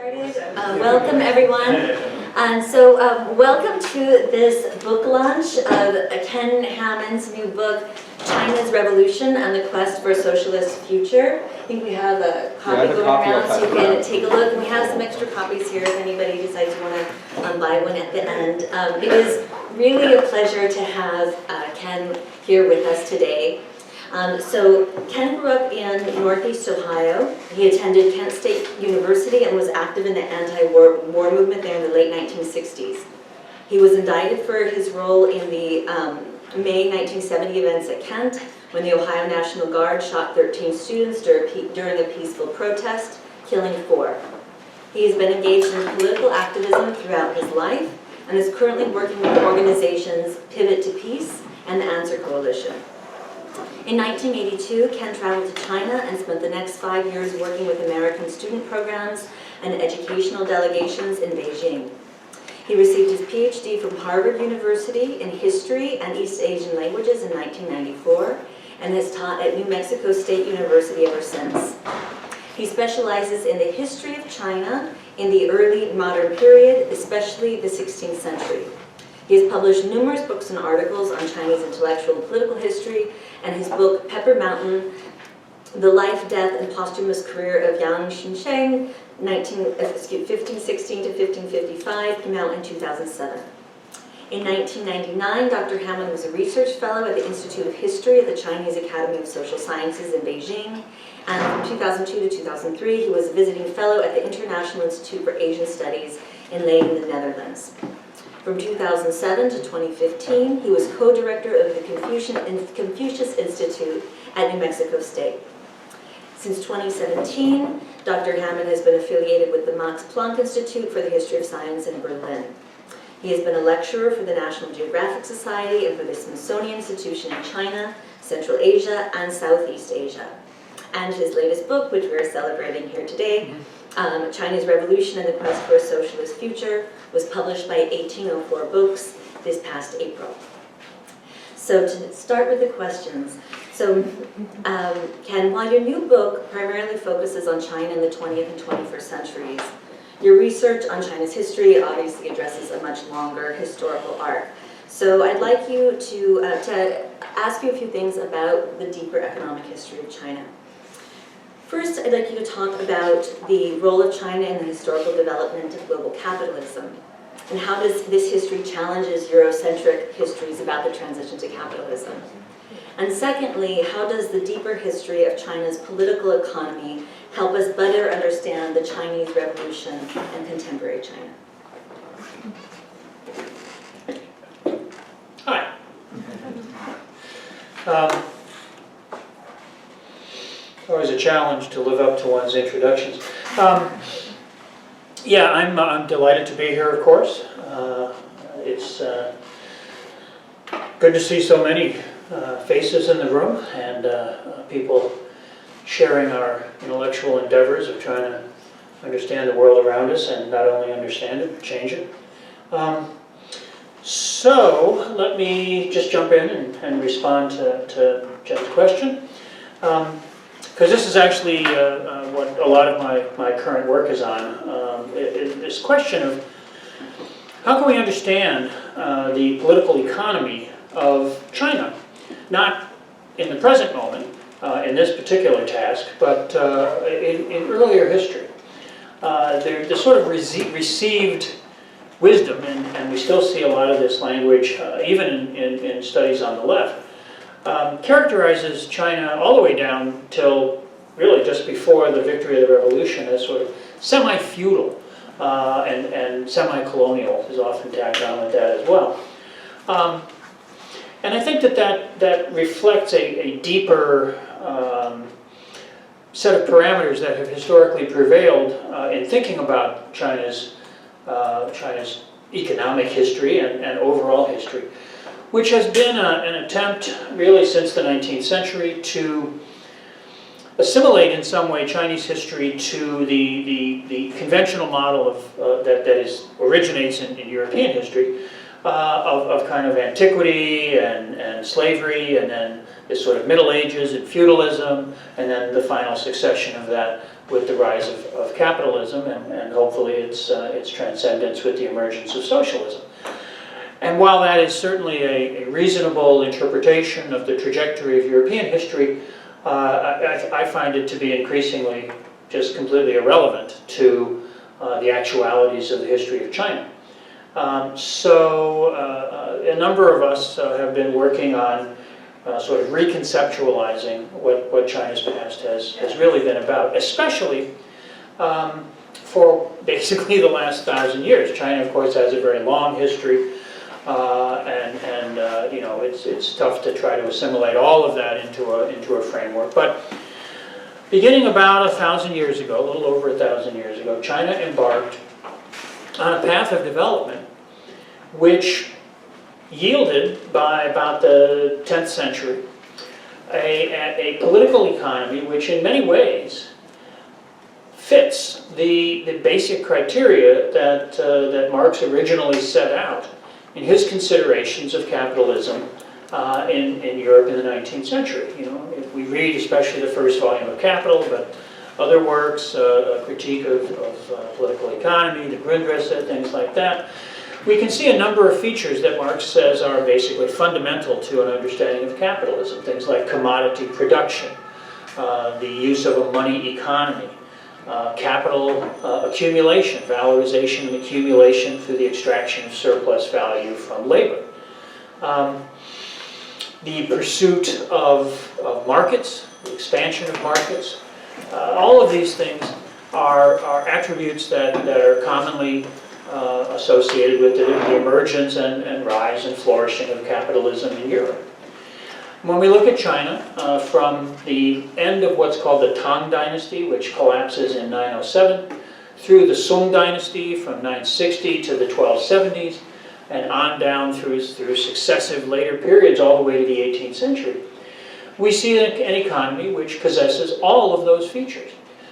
Started. Welcome everyone. Welcome to this book launch of Ken Hammond's new book, China's Revolution and the Quest for a Socialist Future. I think we have a copy going around so you can take a look. And we have some extra copies here if anybody decides to want to buy one at the end. It is really a pleasure to have Ken here with us today. Ken grew up in Northeast Ohio. He attended Kent State University and was active in the anti-war movement there in the late 1960s. He was indicted for his role in the May 1970 events at Kent when the Ohio National Guard shot 13 students during a peaceful protest, killing 4. He has been engaged in political activism throughout his life and is currently working with organizations Pivot to Peace and the Answer Coalition. In 1982, Ken traveled to China and spent the next 5 years working with American student programs and educational delegations in Beijing. He received his PhD from Harvard University in History and East Asian Languages in 1994 and has taught at New Mexico State University ever since. He specializes in the history of China in the early modern period, especially the 16th century. He has published numerous books and articles on Chinese intellectual and political history, and his book, Pepper Mountain, The Life, Death, and Posthumous Career of Yang Xinsheng, 1516 to 1555, came out in 2007. In 1999, Dr. Hammond was a research fellow at the Institute of History at the Chinese Academy of Social Sciences in Beijing, and from 2002 to 2003, he was a visiting fellow at the International Institute for Asian Studies in Leiden, the Netherlands. From 2007 to 2015, he was co-director of the Confucius Institute at New Mexico State. Since 2017, Dr. Hammond has been affiliated with the Max Planck Institute for the History of Science in Berlin. He has been a lecturer for the National Geographic Society and for the Smithsonian Institution in China, Central Asia, and Southeast Asia. And his latest book, which we are celebrating here today, China's Revolution and the Quest for a Socialist Future, was published by 1804 Books this past April. So to start with the questions, Ken, while your new book primarily focuses on China in the 20th and 21st centuries, your research on China's history obviously addresses a much longer historical arc. So I'd like you to ask you a few things about the deeper economic history of China. First, I'd like you to talk about the role of China in the historical development of global capitalism, and how does this history challenges Eurocentric histories about the transition to capitalism. And secondly, how does the deeper history of China's political economy help us better understand the Chinese Revolution and contemporary China? Hi. Always a challenge to live up to one's introductions. Yeah, I'm delighted to be here, of course. It's good to see so many faces in the room and people sharing our intellectual endeavors of trying to understand the world around us, and not only understand it, but change it. So let me just jump in and respond to Jen's question. Because this is actually what a lot of my current work is on, this question of how can we understand the political economy of China, not in the present moment, in this particular task, but in earlier history. The sort of received wisdom, and we still see a lot of this language, even in studies on the left, characterizes China all the way down till really just before the victory of the revolution as sort of semi-feudal and semi-colonial is often tacked on with that as well. And I think that reflects a deeper set of parameters that have historically prevailed in thinking about China's economic history and overall history, which has been an attempt really since the 19th century to assimilate in some way Chinese history to the conventional model of that originates in European history of kind of antiquity and slavery, and then this sort of Middle Ages and feudalism, and then the final succession of that with the rise of capitalism and hopefully its transcendence with the emergence of socialism. And while that is certainly a reasonable interpretation of the trajectory of European history, I find it to be increasingly just completely irrelevant to the actualities of the history of China. So a number of us have been working on sort of reconceptualizing what China's past has really been about, especially for basically the last 1,000 years. China, of course, has a very long history, and you know, it's tough to try to assimilate all of that into a framework. But beginning about 1,000 years ago, a little over 1,000 years ago, China embarked on a path of development which yielded, by about the 10th century, a political economy which in many ways fits the basic criteria that Marx originally set out in his considerations of capitalism in Europe in the 19th century. You know, if we read especially the first volume of Capital, but other works, a critique of political economy, the Grundrisse, things like that, we can see a number of features that Marx says are basically fundamental to an understanding of capitalism. Things like commodity production, the use of a money economy, capital accumulation, valorization and accumulation through the extraction of surplus value from labor. The pursuit of markets, the expansion of markets. All of these things are attributes that are commonly associated with the emergence and rise and flourishing of capitalism in Europe. When we look at China, from the end of what's called the Tang Dynasty, which collapses in 907, through the Song Dynasty from 960 to the 1270s, and on down through successive later periods all the way to the 18th century, we see an economy which possesses all of those features.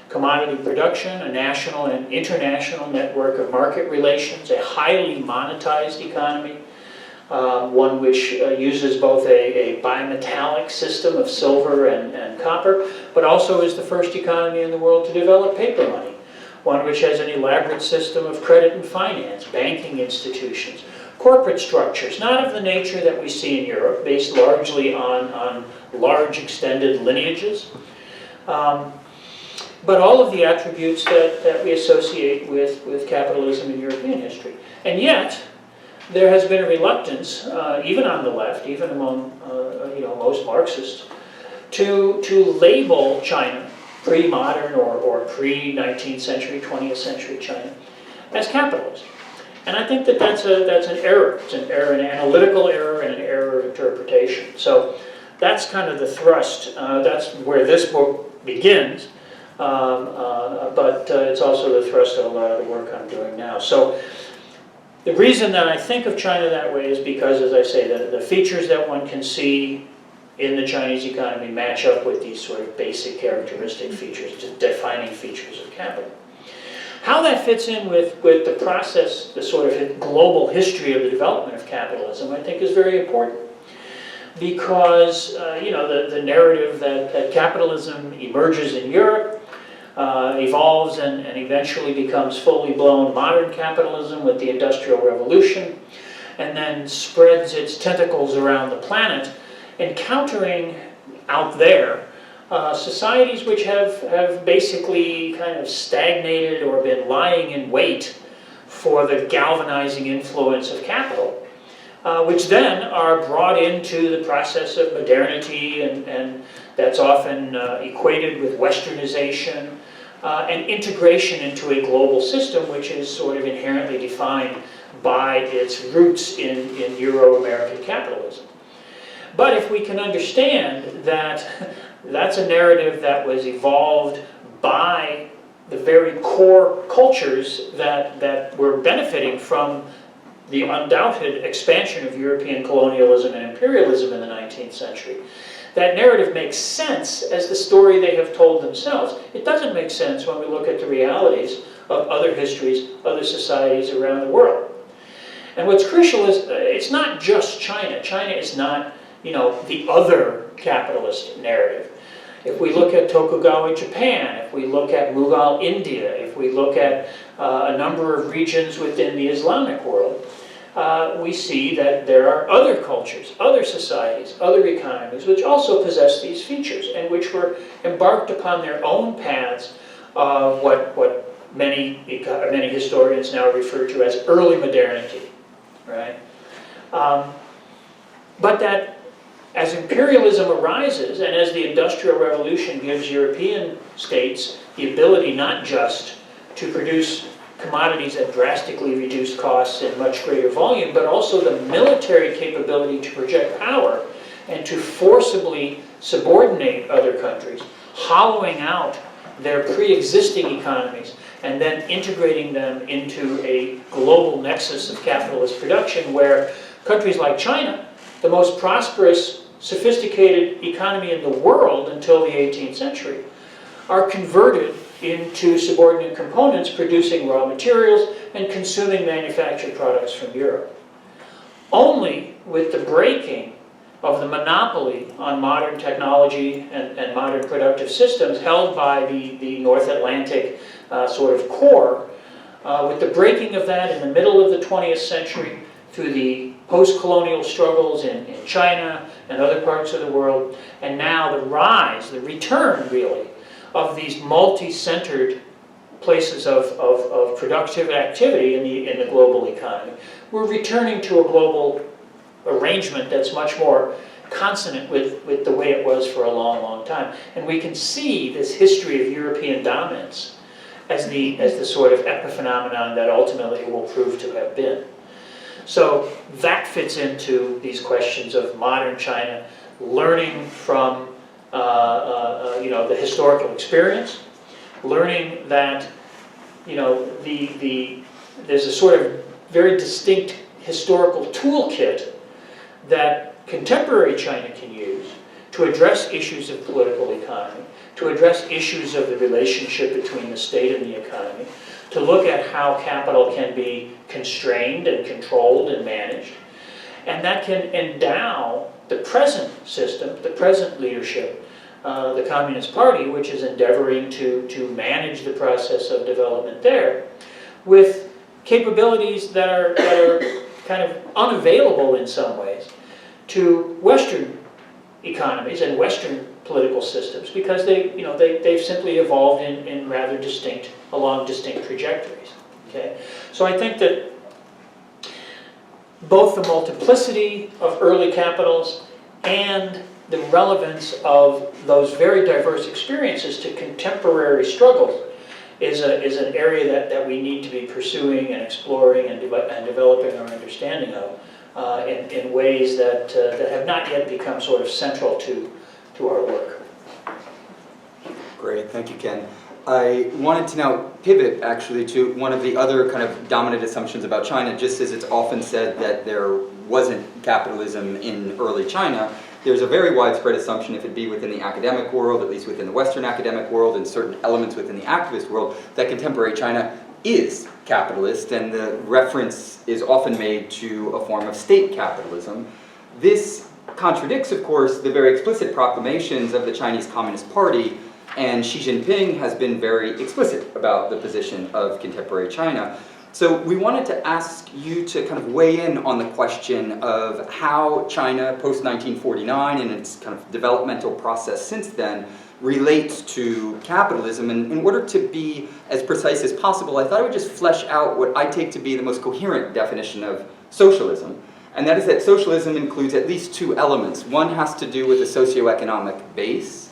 Commodity production, a national and international network of market relations, a highly monetized economy, one which uses both a bimetallic system of silver and copper, but also is the first economy in the world to develop paper money, one which has an elaborate system of credit and finance, banking institutions, corporate structures, not of the nature that we see in Europe, based largely on large extended lineages, but all of the attributes that we associate with capitalism in European history. And yet, there has been a reluctance, even on the left, even among most Marxists, to label China, pre-modern or pre-19th century, 20th century China, as capitalist. And I think that's an error. It's an error, an analytical error, and an error of interpretation. So that's kind of the thrust. That's where this book begins. But it's also the thrust of a lot of the work I'm doing now. So the reason that I think of China that way is because, as I say, the features that one can see in the Chinese economy match up with these sort of basic characteristic features, defining features of capital. How that fits in with the process, the sort of global history of the development of capitalism, I think is very important. Because, the narrative that capitalism emerges in Europe, evolves and eventually becomes fully blown modern capitalism with the Industrial Revolution, and then spreads its tentacles around the planet, encountering out there societies which have basically kind of stagnated or been lying in wait for the galvanizing influence of capital, which then are brought into the process of modernity, and that's often equated with westernization and integration into a global system which is sort of inherently defined by its roots in Euro-American capitalism. But if we can understand that that's a narrative that was evolved by the very core cultures that were benefiting from the undoubted expansion of European colonialism and imperialism in the 19th century, that narrative makes sense as the story they have told themselves. It doesn't make sense when we look at the realities of other histories, other societies around the world. And what's crucial is it's not just China. China is not, the other capitalist narrative. If we look at Tokugawa Japan, if we look at Mughal India, if we look at a number of regions within the Islamic world, we see that there are other cultures, other societies, other economies which also possess these features and which were embarked upon their own paths of what many historians now refer to as early modernity, right? But that as imperialism arises and as the Industrial Revolution gives European states the ability not just to produce commodities at drastically reduced costs and much greater volume, but also the military capability to project power and to forcibly subordinate other countries, hollowing out their pre-existing economies and then integrating them into a global nexus of capitalist production where countries like China, the most prosperous, sophisticated economy in the world until the 18th century, are converted into subordinate components producing raw materials and consuming manufactured products from Europe. Only with the breaking of the monopoly on modern technology and modern productive systems held by the North Atlantic sort of core, with the breaking of that in the middle of the 20th century through the post-colonial struggles in China and other parts of the world, and now the rise, the return really, of these multi-centered places of productive activity in the global economy. We're returning to a global arrangement that's much more consonant with the way it was for a long, long time. And we can see this history of European dominance as the sort of epiphenomenon that ultimately it will prove to have been. So that fits into these questions of modern China, learning from the historical experience, learning that there's a sort of very distinct historical toolkit that contemporary China can use to address issues of political economy, to address issues of the relationship between the state and the economy, to look at how capital can be constrained and controlled and managed, and that can endow the present system, the present leadership, the Communist Party, which is endeavoring to manage the process of development there, with capabilities that are kind of unavailable in some ways to Western economies and Western political systems, because they've simply evolved in rather along distinct trajectories. Okay, so I think that both the multiplicity of early capitals and the relevance of those very diverse experiences to contemporary struggles is an area that we need to be pursuing and exploring and developing our understanding of in ways that have not yet become sort of central to our work. Great, thank you, Ken. I wanted to now pivot actually to one of the other kind of dominant assumptions about China. Just as it's often said that there wasn't capitalism in early China, there's a very widespread assumption, if it be within the academic world, at least within the Western academic world, and certain elements within the activist world, that contemporary China is capitalist, and the reference is often made to a form of state capitalism. This contradicts, of course, the very explicit proclamations of the Chinese Communist Party, and Xi Jinping has been very explicit about the position of contemporary China. So we wanted to ask you to kind of weigh in on the question of how China, post-1949, and its kind of developmental process since then, relates to capitalism. And in order to be as precise as possible, I thought I would just flesh out what I take to be the most coherent definition of socialism. And that is that socialism includes at least two elements. One has to do with a socioeconomic base,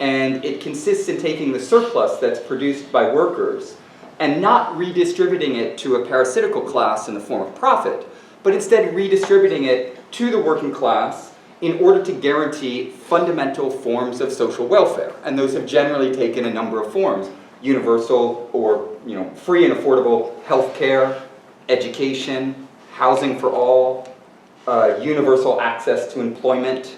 and it consists in taking the surplus that's produced by workers and not redistributing it to a parasitical class in the form of profit, but instead redistributing it to the working class in order to guarantee fundamental forms of social welfare. And those have generally taken a number of forms: universal or free and affordable health care, education, housing for all, universal access to employment,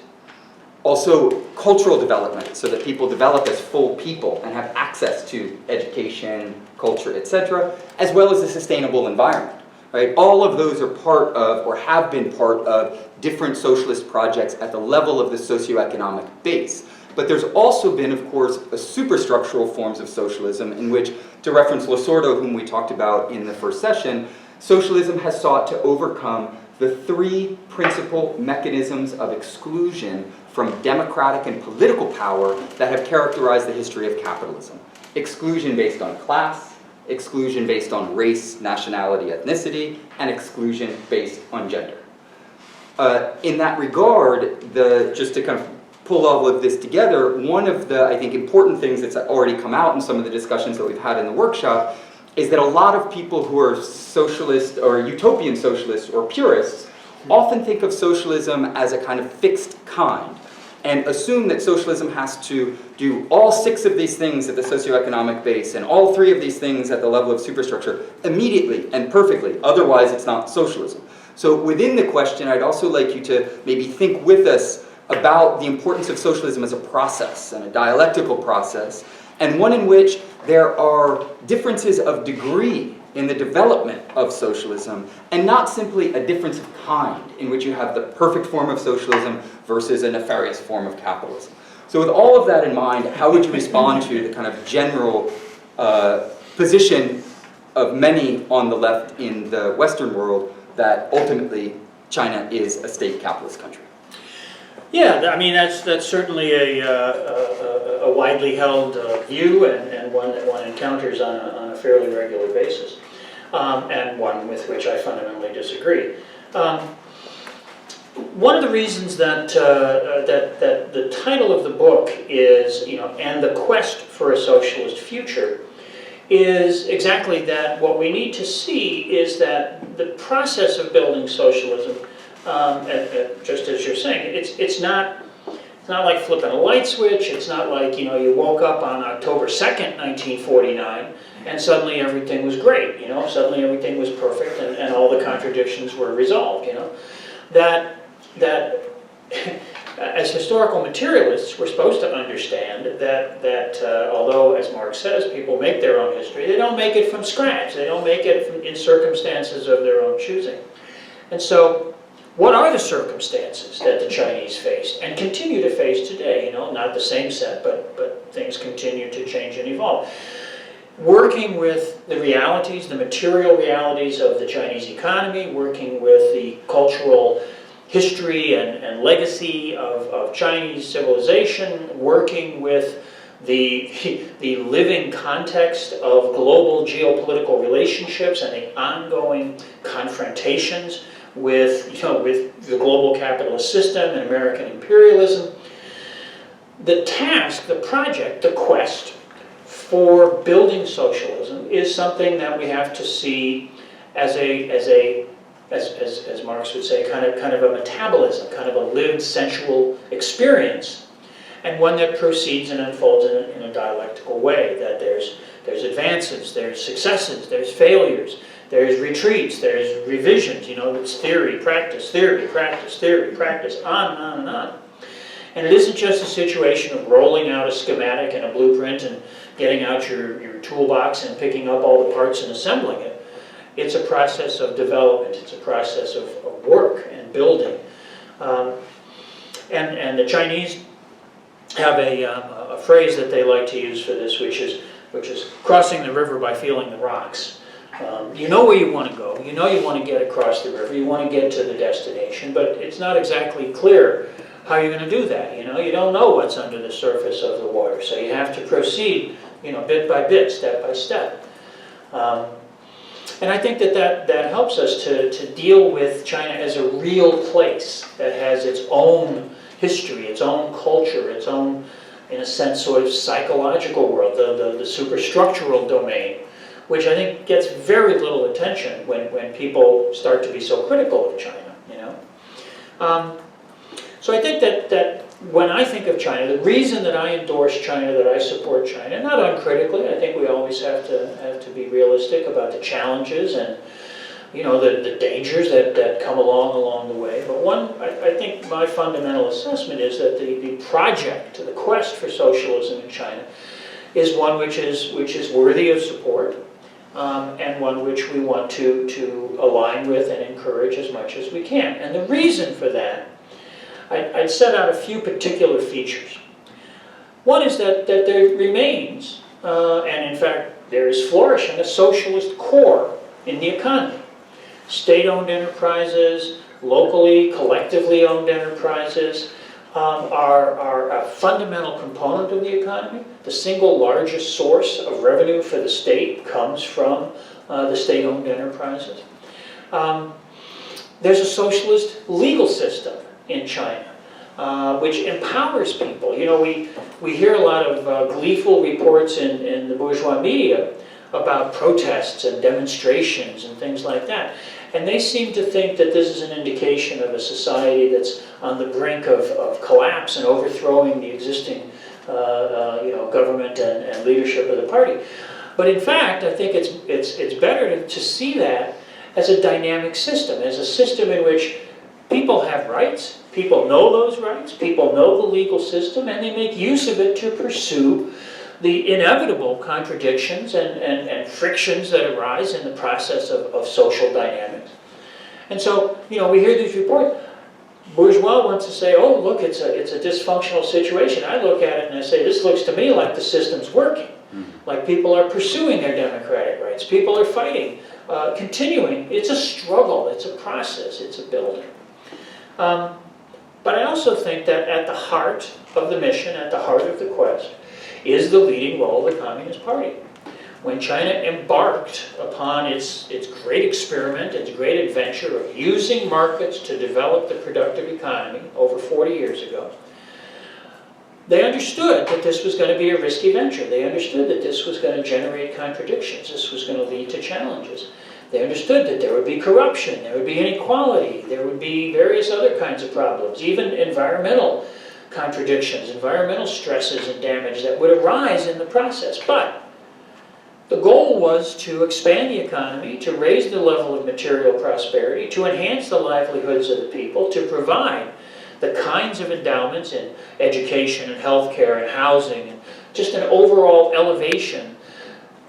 also cultural development, so that people develop as full people and have access to education, culture, etc., as well as a sustainable environment. Right? All of those are part of, or have been part of, different socialist projects at the level of the socioeconomic base. But there's also been, of course, a superstructural forms of socialism in which, to reference Losordo, whom we talked about in the first session, socialism has sought to overcome the three principal mechanisms of exclusion from democratic and political power that have characterized the history of capitalism. Exclusion based on class, exclusion based on race, nationality, ethnicity, and exclusion based on gender. In that regard, just to kind of pull all of this together, one of the, I think, important things that's already come out in some of the discussions that we've had in the workshop is that a lot of people who are socialist or utopian socialists or purists often think of socialism as a kind of fixed kind and assume that socialism has to do all 6 of these things at the socioeconomic base and all 3 of these things at the level of superstructure immediately and perfectly, otherwise it's not socialism. So within the question, I'd also like you to maybe think with us about the importance of socialism as a process and a dialectical process, and one in which there are differences of degree in the development of socialism, and not simply a difference of kind, in which you have the perfect form of socialism versus a nefarious form of capitalism. So with all of that in mind, how would you respond to the kind of general position of many on the left in the Western world that ultimately China is a state capitalist country? Yeah, I mean, that's certainly a widely held view, and one that one encounters on a fairly regular basis, and one with which I fundamentally disagree. One of the reasons that that the title of the book is, and the quest for a socialist future, is exactly that. What we need to see is that the process of building socialism, just as you're saying, it's not like flipping a light switch. It's not like you woke up on October 2nd, 1949, and suddenly everything was great. Suddenly everything was perfect, and all the contradictions were resolved. That as historical materialists, we're supposed to understand that although, as Marx says, people make their own history, they don't make it from scratch. They don't make it in circumstances of their own choosing. And so, what are the circumstances that the Chinese faced and continue to face today? Not the same set, but things continue to change and evolve. Working with the realities, the material realities of the Chinese economy, working with the cultural history and legacy of Chinese civilization, working with the living context of global geopolitical relationships and the ongoing confrontations with the global capitalist system and American imperialism. The task, the project, the quest for building socialism is something that we have to see as Marx would say, kind of a metabolism, kind of a lived sensual experience, and one that proceeds and unfolds in a dialectical way. That there's advances, there's successes, there's failures, there's retreats, there's revisions. It's theory, practice, theory, practice, theory, practice, on and on and on. And it isn't just a situation of rolling out a schematic and a blueprint and getting out your toolbox and picking up all the parts and assembling it. It's a process of development. It's a process of work and building. And the Chinese have a phrase that they like to use for this, which is crossing the river by feeling the rocks. You know where you want to go. You know you want to get across the river. You want to get to the destination, but it's not exactly clear how you're going to do that. You don't know what's under the surface of the water, so you have to proceed, bit by bit, step by step. And I think that helps us to deal with China as a real place that has its own history, its own culture, its own, in a sense, sort of psychological world, the superstructural domain, which I think gets very little attention when people start to be so critical of China. So I think that when I think of China, the reason that I endorse China, that I support China, not uncritically, I think we always have to be realistic about the challenges and the dangers that come along the way. But I think my fundamental assessment is that the project, the quest for socialism in China, is one which is worthy of support, and one which we want to align with and encourage as much as we can. And the reason for that, I'd set out a few particular features. One is that there remains, and in fact there is flourishing, a socialist core in the economy. State-owned enterprises, locally, collectively owned enterprises are a fundamental component of the economy. The single largest source of revenue for the state comes from the state-owned enterprises. There's a socialist legal system in China, which empowers people. You know, we hear a lot of gleeful reports in the bourgeois media about protests and demonstrations and things like that. And they seem to think that this is an indication of a society that's on the brink of collapse and overthrowing the existing government and leadership of the party. But in fact, I think it's better to see that as a dynamic system, as a system in which people have rights, people know those rights, people know the legal system, and they make use of it to pursue the inevitable contradictions and frictions that arise in the process of social dynamics. And so, you know, we hear these reports. Bourgeois wants to say, oh, look, it's a dysfunctional situation. I look at it and I say, this looks to me like the system's working. Like people are pursuing their democratic rights. People are fighting, continuing. It's a struggle, it's a process, it's a building. But I also think that at the heart of the mission, at the heart of the quest, is the leading role of the Communist Party. When China embarked upon its great experiment, its great adventure of using markets to develop the productive economy over 40 years ago, they understood that this was going to be a risky venture. They understood that this was going to generate contradictions. This was going to lead to challenges. They understood that there would be corruption, there would be inequality, there would be various other kinds of problems, even environmental contradictions, environmental stresses and damage that would arise in the process. But the goal was to expand the economy, to raise the level of material prosperity, to enhance the livelihoods of the people, to provide the kinds of endowments in education and healthcare and housing, and just an overall elevation.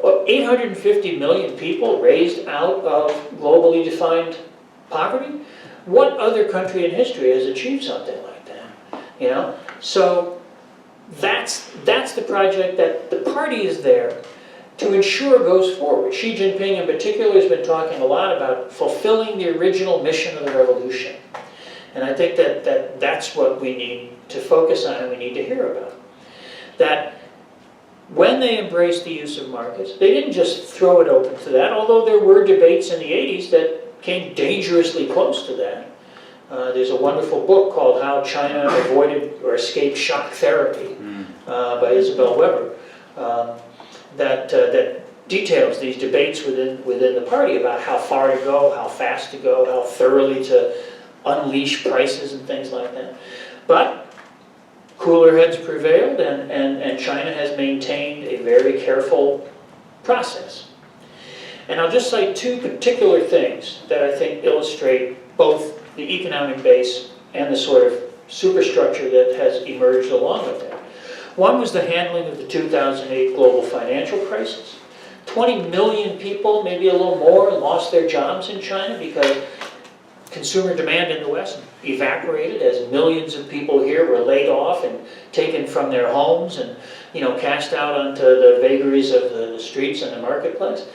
850 million people raised out of globally defined poverty? What other country in history has achieved something like that? You know? So that's the project that the party is there to ensure goes forward. Xi Jinping in particular has been talking a lot about fulfilling the original mission of the revolution. And I think that's what we need to focus on and we need to hear about. That when they embraced the use of markets, they didn't just throw it open to that, although there were debates in the 80s that came dangerously close to that. There's a wonderful book called How China Avoided or Escaped Shock Therapy by Isabel Weber that details these debates within the party about how far to go, how fast to go, how thoroughly to unleash prices and things like that. But cooler heads prevailed, and China has maintained a very careful process. And I'll just cite two particular things that I think illustrate both the economic base and the sort of superstructure that has emerged along with that. One was the handling of the 2008 global financial crisis. 20 million people, maybe a little more, lost their jobs in China because consumer demand in the West evaporated as millions of people here were laid off and taken from their homes and, you know, cast out onto the vagaries of the streets and the marketplace.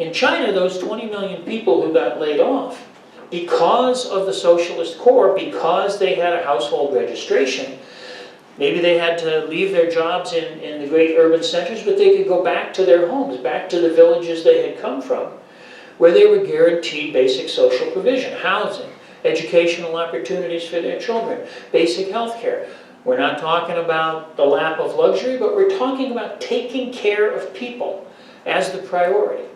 In China, those 20 million people who got laid off, because of the socialist core, because they had a household registration, maybe they had to leave their jobs in the great urban centers, but they could go back to their homes, back to the villages they had come from, where they were guaranteed basic social provision, housing, educational opportunities for their children, basic health care. We're not talking about the lap of luxury, but we're talking about taking care of people as the priority.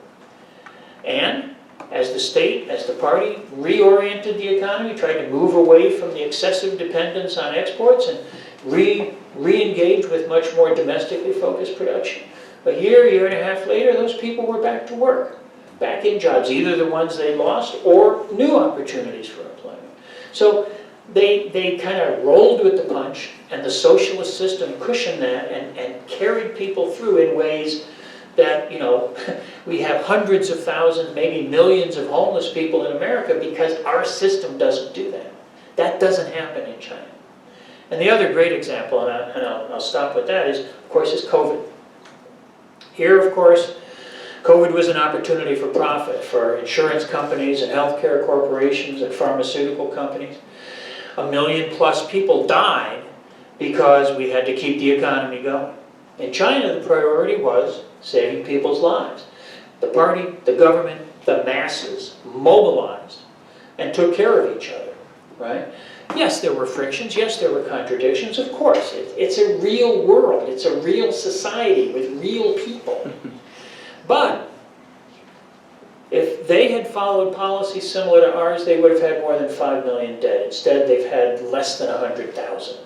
And as the state, as the party reoriented the economy, tried to move away from the excessive dependence on exports and re-engage with much more domestically focused production. A year and a half later, those people were back to work, back in jobs, either the ones they lost or new opportunities for employment. So they kind of rolled with the punch, and the socialist system cushioned that and carried people through in ways that, you know, we have hundreds of thousands, maybe millions of homeless people in America because our system doesn't do that. That doesn't happen in China. And the other great example, and I'll stop with that, is, of course, is COVID. Here, of course, COVID was an opportunity for profit for insurance companies and healthcare corporations and pharmaceutical companies. 1 million plus people died because we had to keep the economy going. In China, the priority was saving people's lives. The party, the government, the masses mobilized and took care of each other, right? Yes, there were frictions. Yes, there were contradictions. Of course, it's a real world. It's a real society with real people. But if they had followed policies similar to ours, they would have had more than 5 million dead. Instead, they've had less than 100,000.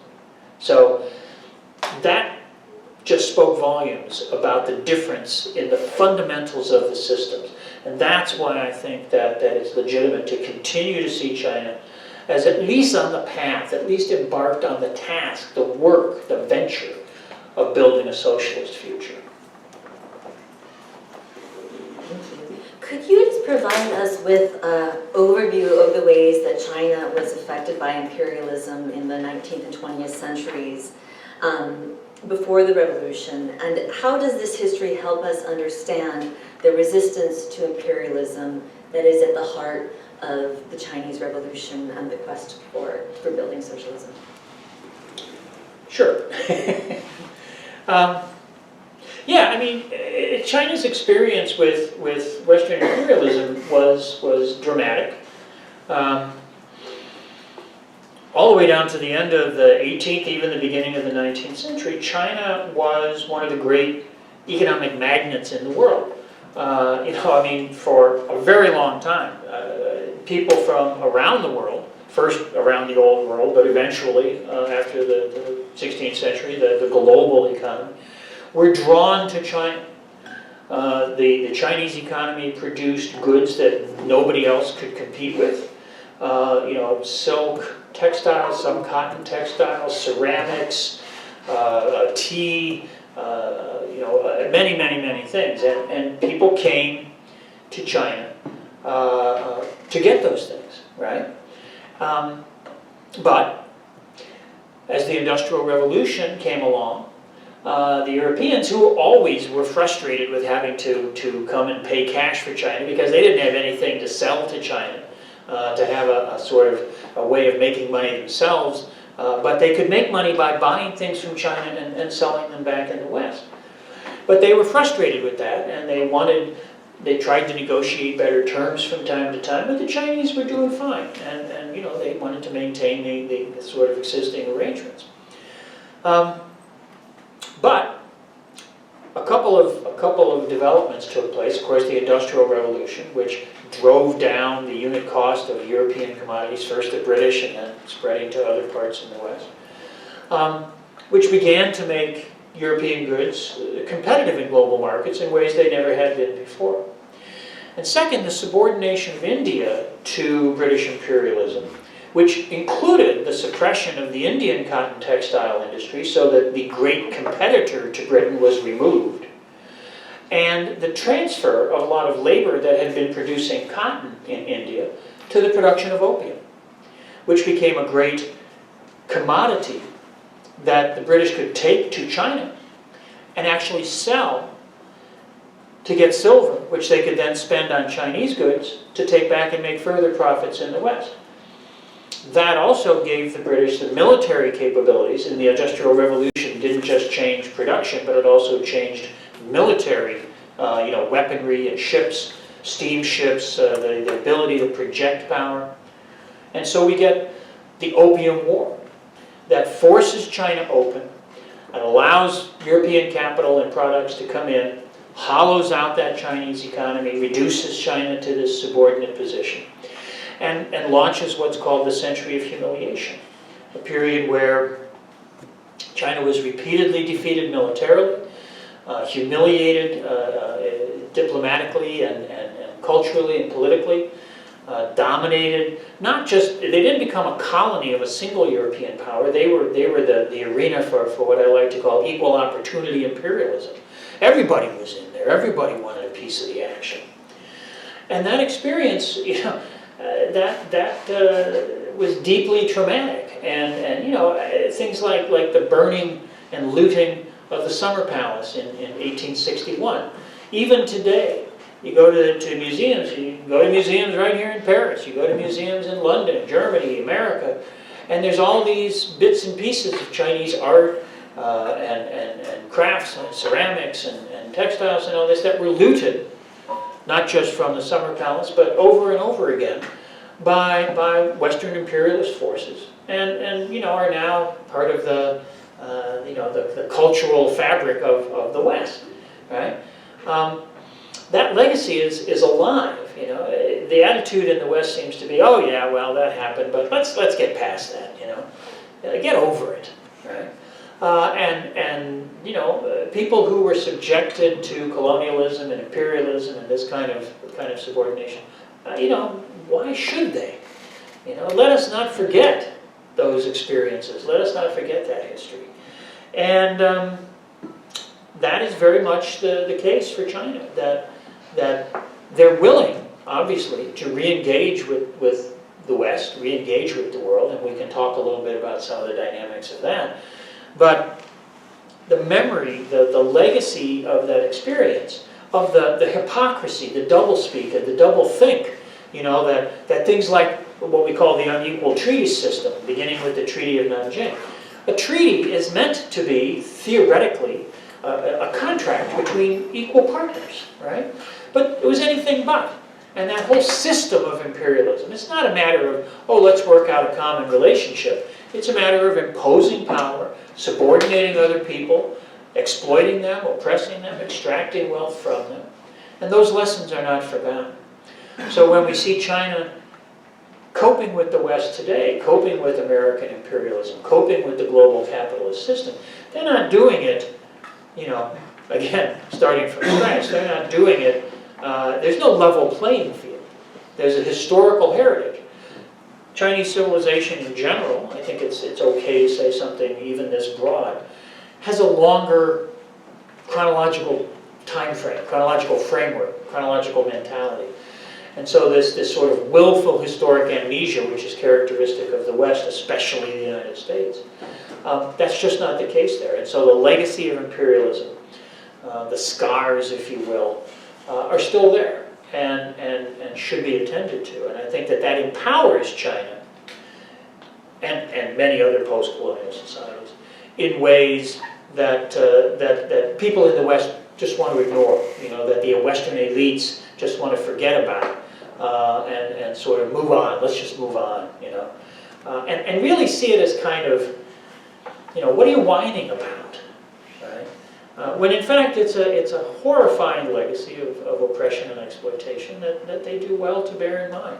So that just spoke volumes about the difference in the fundamentals of the systems. And that's why I think that it's legitimate to continue to see China as at least on the path, at least embarked on the task, the work, the venture of building a socialist future. Could you just provide us with an overview of the ways that China was affected by imperialism in the 19th and 20th centuries before the revolution, and how does this history help us understand the resistance to imperialism that is at the heart of the Chinese Revolution and the quest for building socialism? Sure. Yeah, I mean, China's experience with Western imperialism was dramatic. All the way down to the end of the 18th, even the beginning of the 19th century, China was one of the great economic magnets in the world. I mean, for a very long time, people from around the world, first around the old world, but eventually, after the 16th century, the global economy, were drawn to China. The Chinese economy produced goods that nobody else could compete with. Silk, textiles, some cotton textiles, ceramics, tea, many, many, many things. And people came to China to get those things, right? But as the Industrial Revolution came along, the Europeans, who always were frustrated with having to come and pay cash for China because they didn't have anything to sell to China, to have a sort of a way of making money themselves, but they could make money by buying things from China and selling them back in the West. But they were frustrated with that, and they tried to negotiate better terms from time to time, but the Chinese were doing fine, and they wanted to maintain the sort of existing arrangements. But a couple of developments took place. Of course, the Industrial Revolution, which drove down the unit cost of European commodities, first the British and then spreading to other parts in the West, which began to make European goods competitive in global markets in ways they never had been before. And second, the subordination of India to British imperialism, which included the suppression of the Indian cotton textile industry so that the great competitor to Britain was removed, and the transfer of a lot of labor that had been producing cotton in India to the production of opium, which became a great commodity that the British could take to China and actually sell to get silver, which they could then spend on Chinese goods to take back and make further profits in the West. That also gave the British the military capabilities, and the Industrial Revolution didn't just change production, but it also changed military, weaponry and ships, steamships, the ability to project power. And so we get the Opium War that forces China open and allows European capital and products to come in, hollows out that Chinese economy, reduces China to this subordinate position, and launches what's called the Century of Humiliation, a period where China was repeatedly defeated militarily, humiliated diplomatically and culturally and politically, dominated. Not just, they didn't become a colony of a single European power. They were the arena for what I like to call equal opportunity imperialism. Everybody was in there. Everybody wanted a piece of the action. And that experience, that was deeply traumatic. And you know, things like the burning and looting of the Summer Palace in 1861. Even today, you go to museums, you go to museums right here in Paris, you go to museums in London, Germany, America, and there's all these bits and pieces of Chinese art and crafts and ceramics and textiles and all this that were looted, not just from the Summer Palace, but over and over again by Western imperialist forces, and you know, are now part of the you know, the cultural fabric of the West, right? That legacy is alive. You know, the attitude in the West seems to be, oh yeah, well that happened, but let's get past that. You know, get over it, right? And you know, people who were subjected to colonialism and imperialism and this kind of subordination, you know, why should they? You know, let us not forget those experiences. Let us not forget that history. And that is very much the case for China. That they're willing, obviously, to re-engage with the West, re-engage with the world, and we can talk a little bit about some of the dynamics of that. But the memory, the legacy of that experience, of the hypocrisy, the doublespeak, and the doublethink, you know, that things like what we call the unequal treaty system, beginning with the Treaty of Nanjing. A treaty is meant to be, theoretically, a contract between equal partners, right? But it was anything but. And that whole system of imperialism, it's not a matter of, oh, let's work out a common relationship. It's a matter of imposing power, subordinating other people, exploiting them, oppressing them, extracting wealth from them. And those lessons are not forgotten. So when we see China coping with the West today, coping with American imperialism, coping with the global capitalist system, they're not doing it, you know, again, starting from scratch. They're not doing it, there's no level playing field. There's a historical heritage. Chinese civilization in general, I think it's okay to say something even this broad, has a longer chronological time frame, chronological framework, chronological mentality. And so this sort of willful historic amnesia, which is characteristic of the West, especially the United States, that's just not the case there. And so the legacy of imperialism, the scars, if you will, are still there and should be attended to. And I think that empowers China and many other post-colonial societies in ways that people in the West just want to ignore, you know, that the Western elites just want to forget about and sort of move on. Let's just move on, you know, and really see it as kind of, you know, what are you whining about, right? When in fact it's a horrifying legacy of oppression and exploitation that they do well to bear in mind.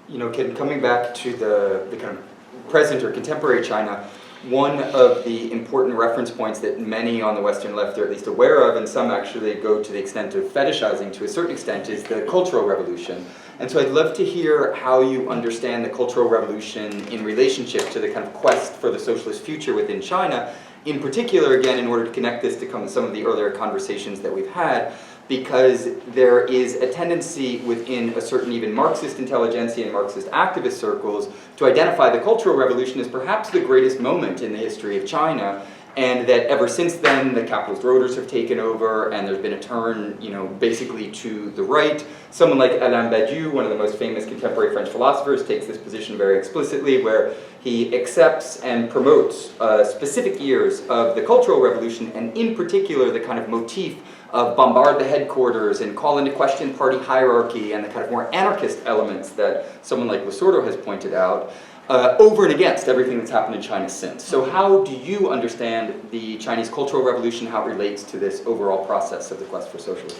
You know, Ken, coming back to the kind of present or contemporary China, one of the important reference points that many on the Western left are at least aware of, and some actually go to the extent of fetishizing to a certain extent, is the Cultural Revolution. And so I'd love to hear how you understand the Cultural Revolution in relationship to the kind of quest for the socialist future within China, in particular, again, in order to connect this to some of the earlier conversations that we've had, because there is a tendency within a certain even Marxist intelligentsia and Marxist activist circles to identify the Cultural Revolution as perhaps the greatest moment in the history of China, and that ever since then the capitalist roaders have taken over and there's been a turn, you know, basically to the right. Someone like Alain Badiou, one of the most famous contemporary French philosophers, takes this position very explicitly, where he accepts and promotes specific years of the Cultural Revolution, and in particular the kind of motif of bombard the headquarters and call into question party hierarchy and the kind of more anarchist elements that someone like Lasordo has pointed out, over and against everything that's happened in China since. So how do you understand the Chinese Cultural Revolution, how it relates to this overall process of the quest for socialism?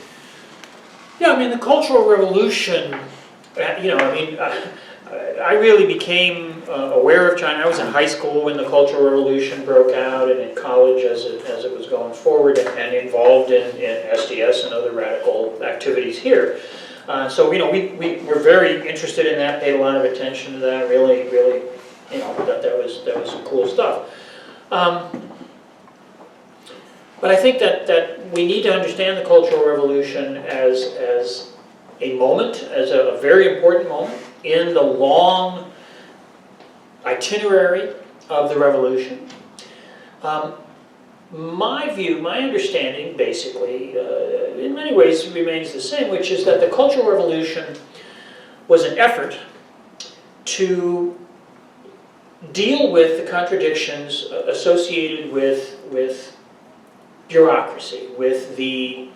Yeah, I mean, the Cultural Revolution, you know, I mean, I really became aware of China. I was in high school when the Cultural Revolution broke out, and in college as it was going forward, and involved in SDS and other radical activities here. So, you know, we were very interested in that, paid a lot of attention to that, really, you know, that was some cool stuff. But I think that we need to understand the Cultural Revolution as a moment, as a very important moment, in the long itinerary of the revolution. My view, my understanding, basically, in many ways remains the same, which is that the Cultural Revolution was an effort to deal with the contradictions associated with bureaucracy, with the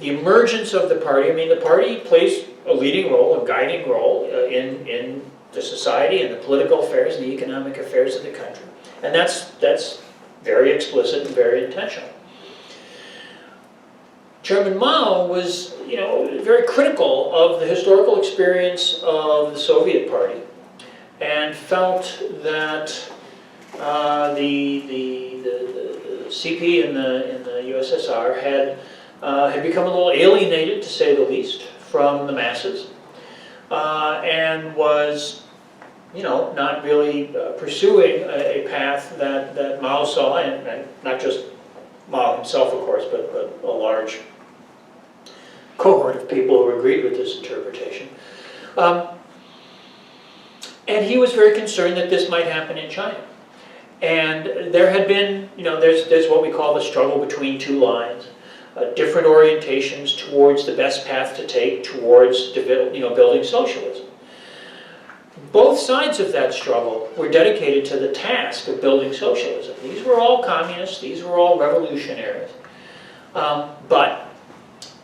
emergence of the party. I mean, the party plays a leading role, a guiding role in the society and the political affairs and the economic affairs of the country. And that's very explicit and very intentional. Chairman Mao was, very critical of the historical experience of the Soviet Party and felt that the CP in the USSR had become a little alienated, to say the least, from the masses, and was not really pursuing a path that Mao saw, and not just Mao himself, of course, but a large cohort of people who agreed with this interpretation. And he was very concerned that this might happen in China. And there had been, there's what we call the struggle between two lines, different orientations towards the best path to take towards building socialism. Both sides of that struggle were dedicated to the task of building socialism. These were all communists, these were all revolutionaries. But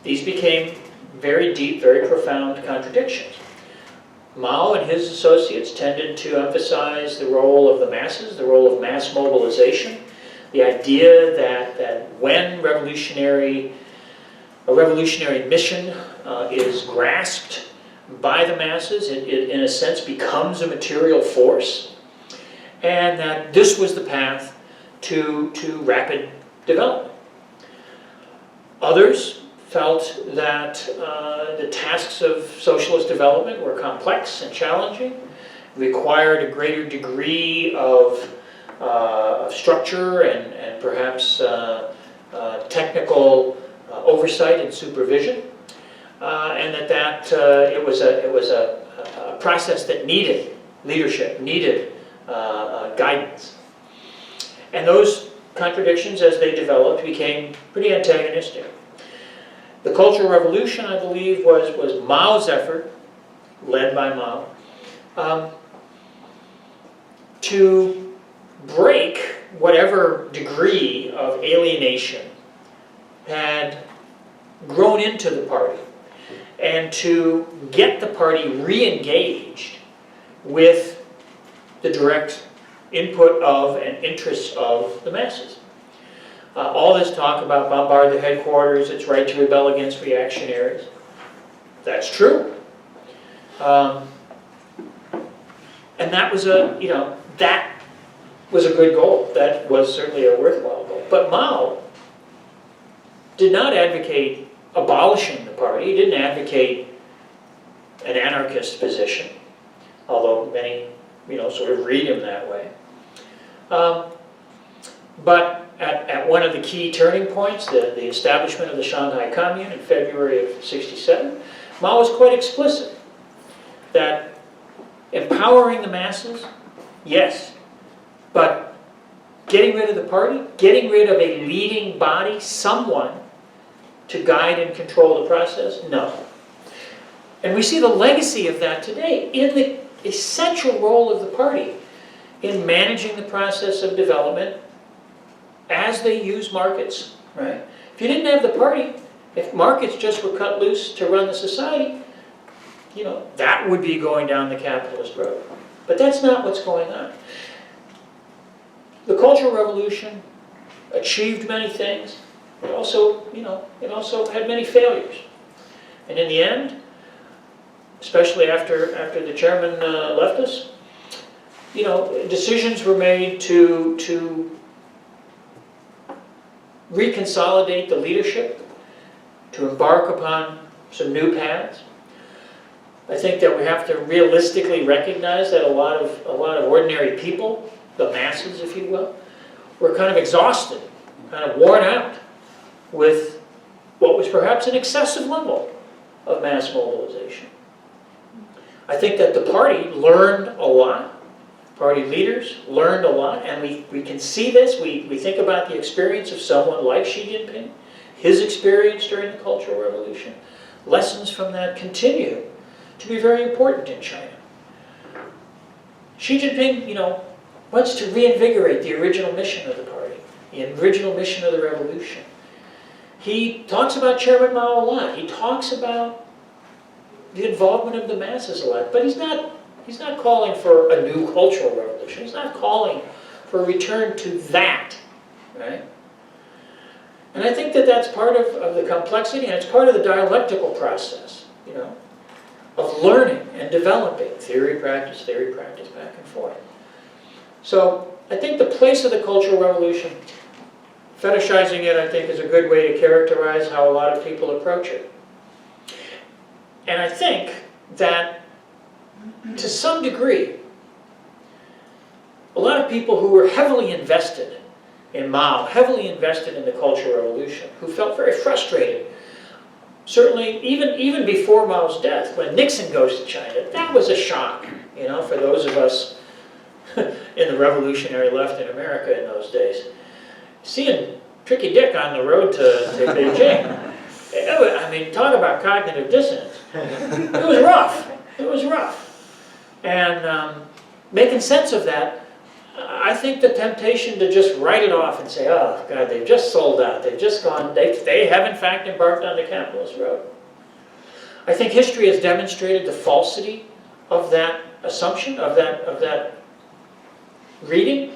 these became very deep, very profound contradictions. Mao and his associates tended to emphasize the role of the masses, the role of mass mobilization, the idea that when a revolutionary mission is grasped by the masses, it in a sense becomes a material force, and that this was the path to rapid development. Others felt that the tasks of socialist development were complex and challenging, required a greater degree of structure and perhaps technical oversight and supervision, and that it was a process that needed leadership, needed guidance. And those contradictions, as they developed, became pretty antagonistic. The Cultural Revolution, I believe, was Mao's effort, led by Mao, to break whatever degree of alienation had grown into the party and to get the party re-engaged with the direct input of and interests of the masses. All this talk about bombard the headquarters, its right to rebel against reactionaries, that's true. And that was a good goal. That was certainly a worthwhile goal. But Mao did not advocate abolishing the party. He didn't advocate an anarchist position, although many, sort of read him that way. But at one of the key turning points, the establishment of the Shanghai Commune in February of '67, Mao was quite explicit that empowering the masses, yes, but getting rid of the party, getting rid of a leading body, someone to guide and control the process, no. And we see the legacy of that today in the essential role of the party in managing the process of development as they use markets, right? If you didn't have the party, if markets just were cut loose to run the society, that would be going down the capitalist road. But that's not what's going on. The Cultural Revolution achieved many things. It also had many failures. And in the end, especially after the chairman left us, decisions were made to reconsolidate the leadership, to embark upon some new paths. I think that we have to realistically recognize that a lot of ordinary people, the masses, if you will, were kind of exhausted, kind of worn out with what was perhaps an excessive level of mass mobilization. I think that the party learned a lot. Party leaders learned a lot, and we can see this. We think about the experience of someone like Xi Jinping, his experience during the Cultural Revolution. Lessons from that continue to be very important in China. Xi Jinping, wants to reinvigorate the original mission of the party, the original mission of the revolution. He talks about Chairman Mao a lot. He talks about the involvement of the masses a lot, but he's not calling for a new cultural revolution. He's not calling for a return to that, right? And I think that that's part of the complexity, and it's part of the dialectical process, of learning and developing theory, practice, back and forth. So I think the place of the Cultural Revolution, fetishizing it, I think, is a good way to characterize how a lot of people approach it. And I think that, to some degree, a lot of people who were heavily invested in Mao, heavily invested in the Cultural Revolution, who felt very frustrated. Certainly, even before Mao's death, when Nixon goes to China, that was a shock, for those of us in the revolutionary left in America in those days. Seeing Tricky Dick on the road to Beijing, I mean, talk about cognitive dissonance. It was rough. It was rough. And making sense of that, I think the temptation to just write it off and say, oh, God, they've just sold out. They've just gone, they have in fact embarked on the capitalist road. I think history has demonstrated the falsity of that assumption, of that reading.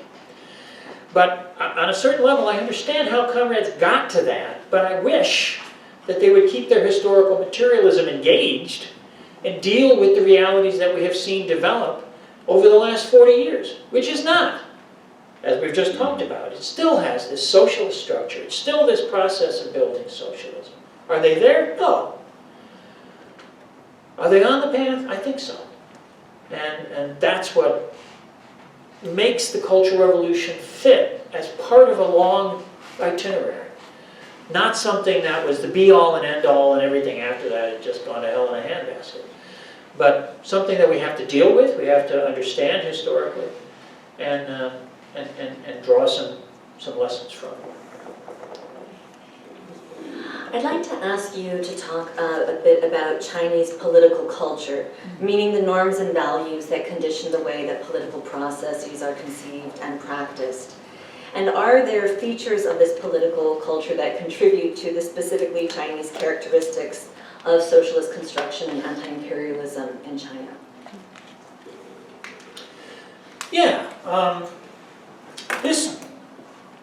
But on a certain level, I understand how comrades got to that, but I wish that they would keep their historical materialism engaged and deal with the realities that we have seen develop over the last 40 years, which is not, as we've just talked about. It still has this socialist structure. It's still this process of building socialism. Are they there? No. Are they on the path? I think so. And that's what makes the Cultural Revolution fit as part of a long itinerary. Not something that was the be-all and end-all, and everything after that had just gone to hell in a handbasket. But something that we have to deal with, we have to understand historically, and draw some lessons from. I'd like to ask you to talk a bit about Chinese political culture, meaning the norms and values that condition the way that political processes are conceived and practiced. And are there features of this political culture that contribute to the specifically Chinese characteristics of socialist construction and anti-imperialism in China? Yeah, this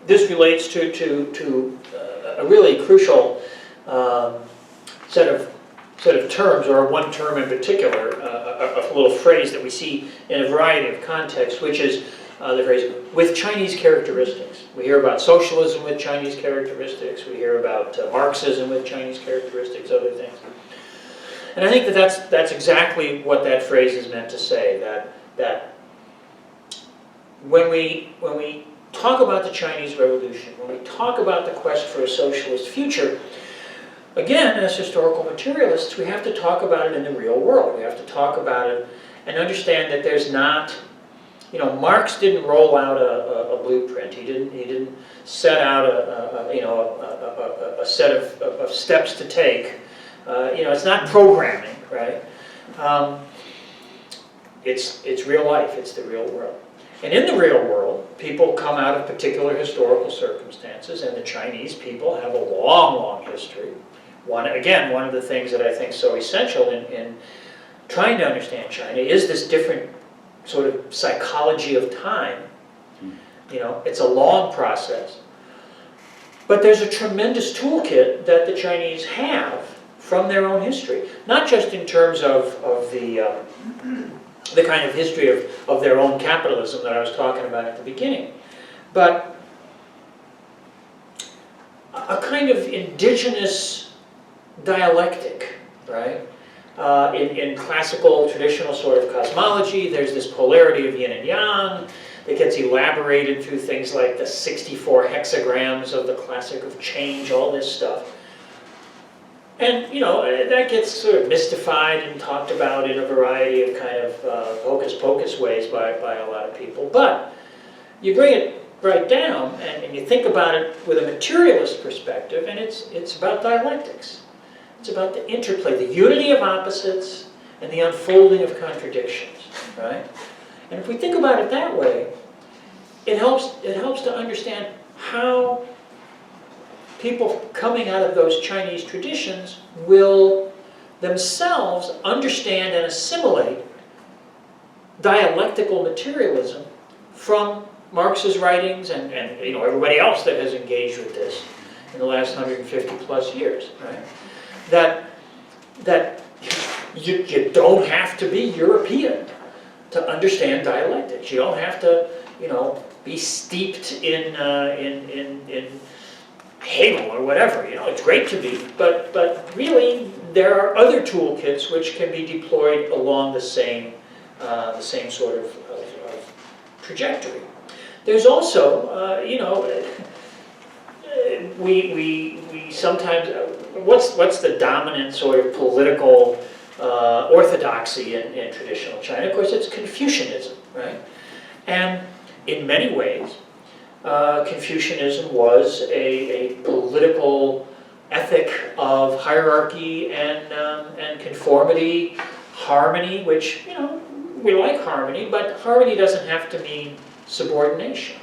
relates to a really crucial set of terms, or one term in particular, a little phrase that we see in a variety of contexts, which is the phrase, with Chinese characteristics. We hear about socialism with Chinese characteristics, we hear about Marxism with Chinese characteristics, other things. And I think that that's exactly what that phrase is meant to say, that when we talk about the Chinese Revolution, when we talk about the quest for a socialist future, again, as historical materialists, we have to talk about it in the real world. We have to talk about it and understand that there's not, Marx didn't roll out a blueprint. He didn't set out a set of steps to take. It's not programming, right? It's real life. It's the real world. And in the real world, people come out of particular historical circumstances, and the Chinese people have a long, long history. One of the things that I think is so essential in trying to understand China is this different sort of psychology of time. It's a long process. But there's a tremendous toolkit that the Chinese have from their own history. Not just in terms of the kind of history of their own capitalism that I was talking about at the beginning, but a kind of indigenous dialectic, right? In classical, traditional sort of cosmology, there's this polarity of yin and yang that gets elaborated through things like the 64 hexagrams of the classic of change, all this stuff. And, you know, that gets sort of mystified and talked about in a variety of kind of hocus-pocus ways by a lot of people. But you bring it right down and you think about it with a materialist perspective, and it's about dialectics. It's about the interplay, the unity of opposites and the unfolding of contradictions, right? And if we think about it that way, it helps to understand how people coming out of those Chinese traditions will themselves understand and assimilate dialectical materialism from Marx's writings and you know, everybody else that has engaged with this in the last 150 plus years, right? That you don't have to be European to understand dialectics. You don't have to, you know, be steeped in Hegel or whatever. You know, it's great to be, but really there are other toolkits which can be deployed along the same sort of trajectory. There's also, you know, we sometimes, what's the dominant sort of political orthodoxy in traditional China? Of course, it's Confucianism, right? And in many ways, Confucianism was a political ethic of hierarchy and conformity, harmony, which, you know, we like harmony, but harmony doesn't have to mean subordination.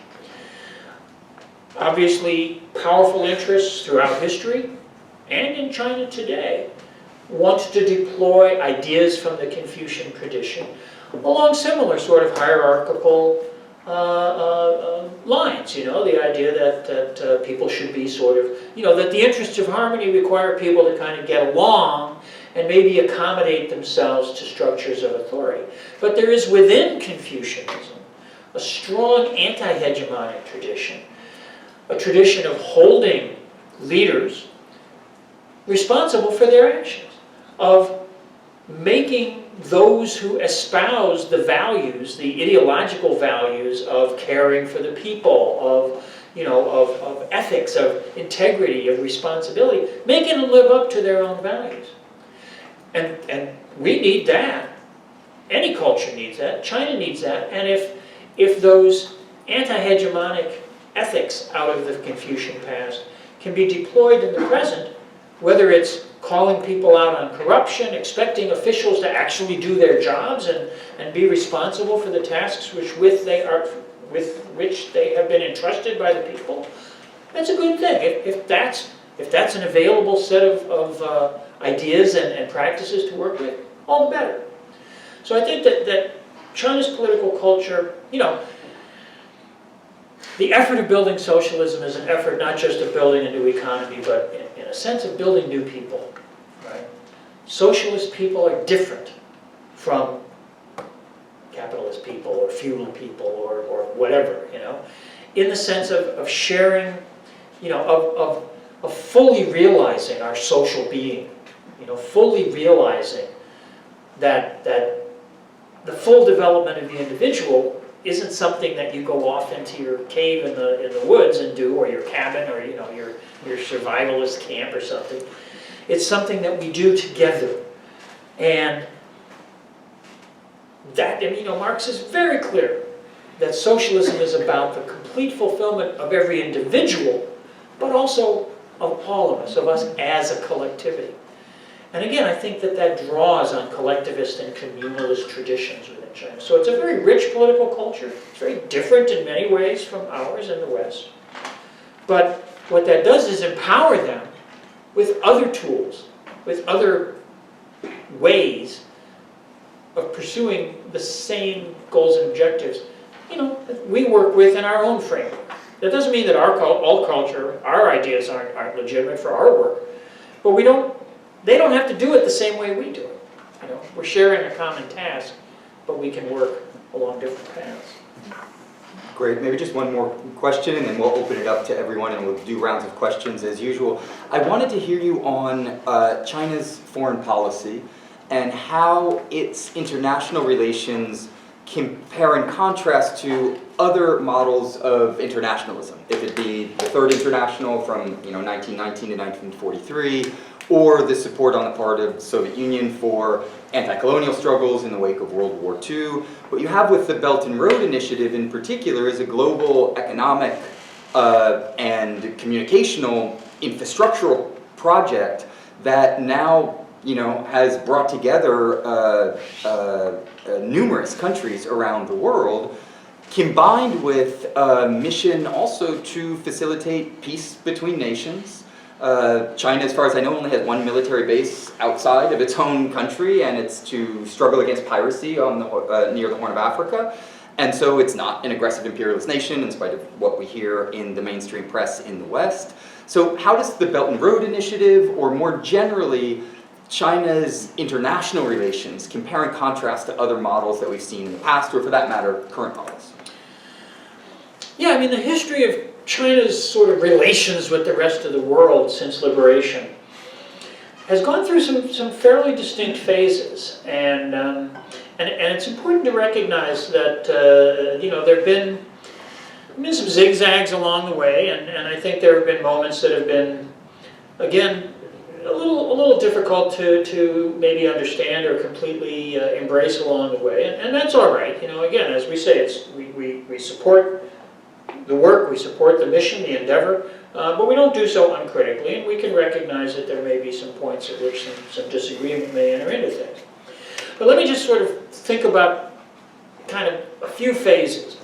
Obviously, powerful interests throughout history and in China today want to deploy ideas from the Confucian tradition along similar sort of hierarchical lines, you know, the idea that people should be sort of, you know, that the interests of harmony require people to kind of get along and maybe accommodate themselves to structures of authority. But there is within Confucianism a strong anti-hegemonic tradition, a tradition of holding leaders responsible for their actions, of making those who espouse the values, the ideological values of caring for the people, of, you know, of ethics, of integrity, of responsibility, making them live up to their own values. And we need that. Any culture needs that. China needs that. And if those anti-hegemonic ethics out of the Confucian past can be deployed in the present, whether it's calling people out on corruption, expecting officials to actually do their jobs and be responsible for the tasks with which they have been entrusted by the people, that's a good thing. If that's an available set of ideas and practices to work with, all the better. So I think that China's political culture, you know, the effort of building socialism is an effort not just of building a new economy, but in a sense of building new people, right? Socialist people are different from capitalist people or feudal people or whatever, you know, in the sense of sharing, you know, of fully realizing our social being, you know, fully realizing that the full development of the individual isn't something that you go off into your cave in the woods and do, or your cabin, or, you know, your survivalist camp or something. It's something that we do together. And that, you know, Marx is very clear that socialism is about the complete fulfillment of every individual, but also of all of us as a collectivity. And again, I think that draws on collectivist and communalist traditions within China. So it's a very rich political culture. It's very different in many ways from ours in the West. But what that does is empower them with other tools, with other ways of pursuing the same goals and objectives, you know, that we work with in our own framework. That doesn't mean that all culture, our ideas aren't legitimate for our work, but they don't have to do it the same way we do it. You know, we're sharing a common task, but we can work along different paths. Great. Maybe just one more question, and then we'll open it up to everyone, and we'll do rounds of questions as usual. I wanted to hear you on China's foreign policy and how its international relations compare and contrast to other models of internationalism, if it be the Third International from 1919 to 1943, or the support on the part of the Soviet Union for anti-colonial struggles in the wake of World War II. What you have with the Belt and Road Initiative in particular is a global economic and communicational infrastructural project that now, has brought together numerous countries around the world, combined with a mission also to facilitate peace between nations. China, as far as I know, only has one military base outside of its own country, and it's to struggle against piracy on the, near the Horn of Africa. And so it's not an aggressive imperialist nation, in spite of what we hear in the mainstream press in the West. So how does the Belt and Road Initiative, or more generally, China's international relations, compare and contrast to other models that we've seen in the past, or for that matter, current models? Yeah, I mean, the history of China's sort of relations with the rest of the world since liberation has gone through some fairly distinct phases, and it's important to recognize that there have been some zigzags along the way, and I think there have been moments that have been, again, a little difficult to maybe understand or completely embrace along the way, and that's all right. Again, as we say, we support the work, we support the mission, the endeavor, but we don't do so uncritically, and we can recognize that there may be some points at which some disagreement may enter into things. But let me just sort of think about kind of a few phases.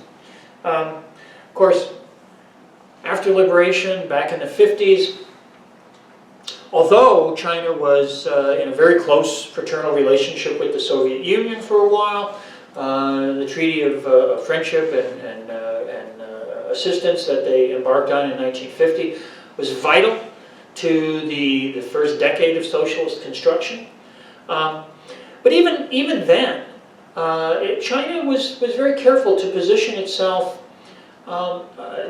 Of course, after liberation, back in the 50s, although China was in a very close fraternal relationship with the Soviet Union for a while, the Treaty of Friendship and assistance that they embarked on in 1950 was vital to the first decade of socialist construction. But even then, China was very careful to position itself.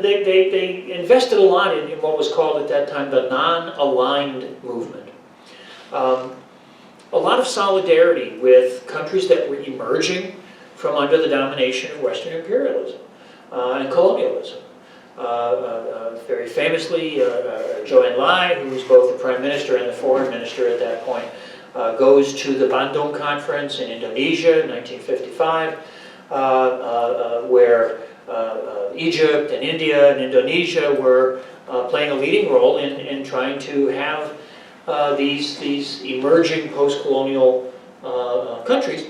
They invested a lot in what was called at that time the non-aligned movement. A lot of solidarity with countries that were emerging from under the domination of Western imperialism and colonialism. Very famously, Zhou Enlai, who was both the prime minister and the foreign minister at that point, goes to the Bandung Conference in Indonesia in 1955, where Egypt and India and Indonesia were playing a leading role in trying to have these emerging post-colonial countries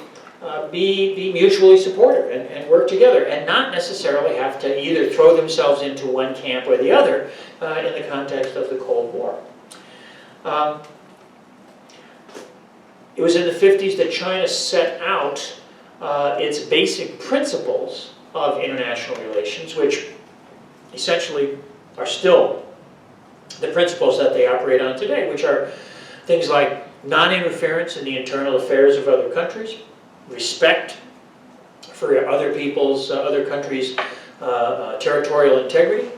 be mutually supportive and work together, and not necessarily have to either throw themselves into one camp or the other in the context of the Cold War. It was in the 50s that China set out its basic principles of international relations, which essentially are still the principles that they operate on today, which are things like non-interference in the internal affairs of other countries, respect for other people's, other countries' territorial integrity,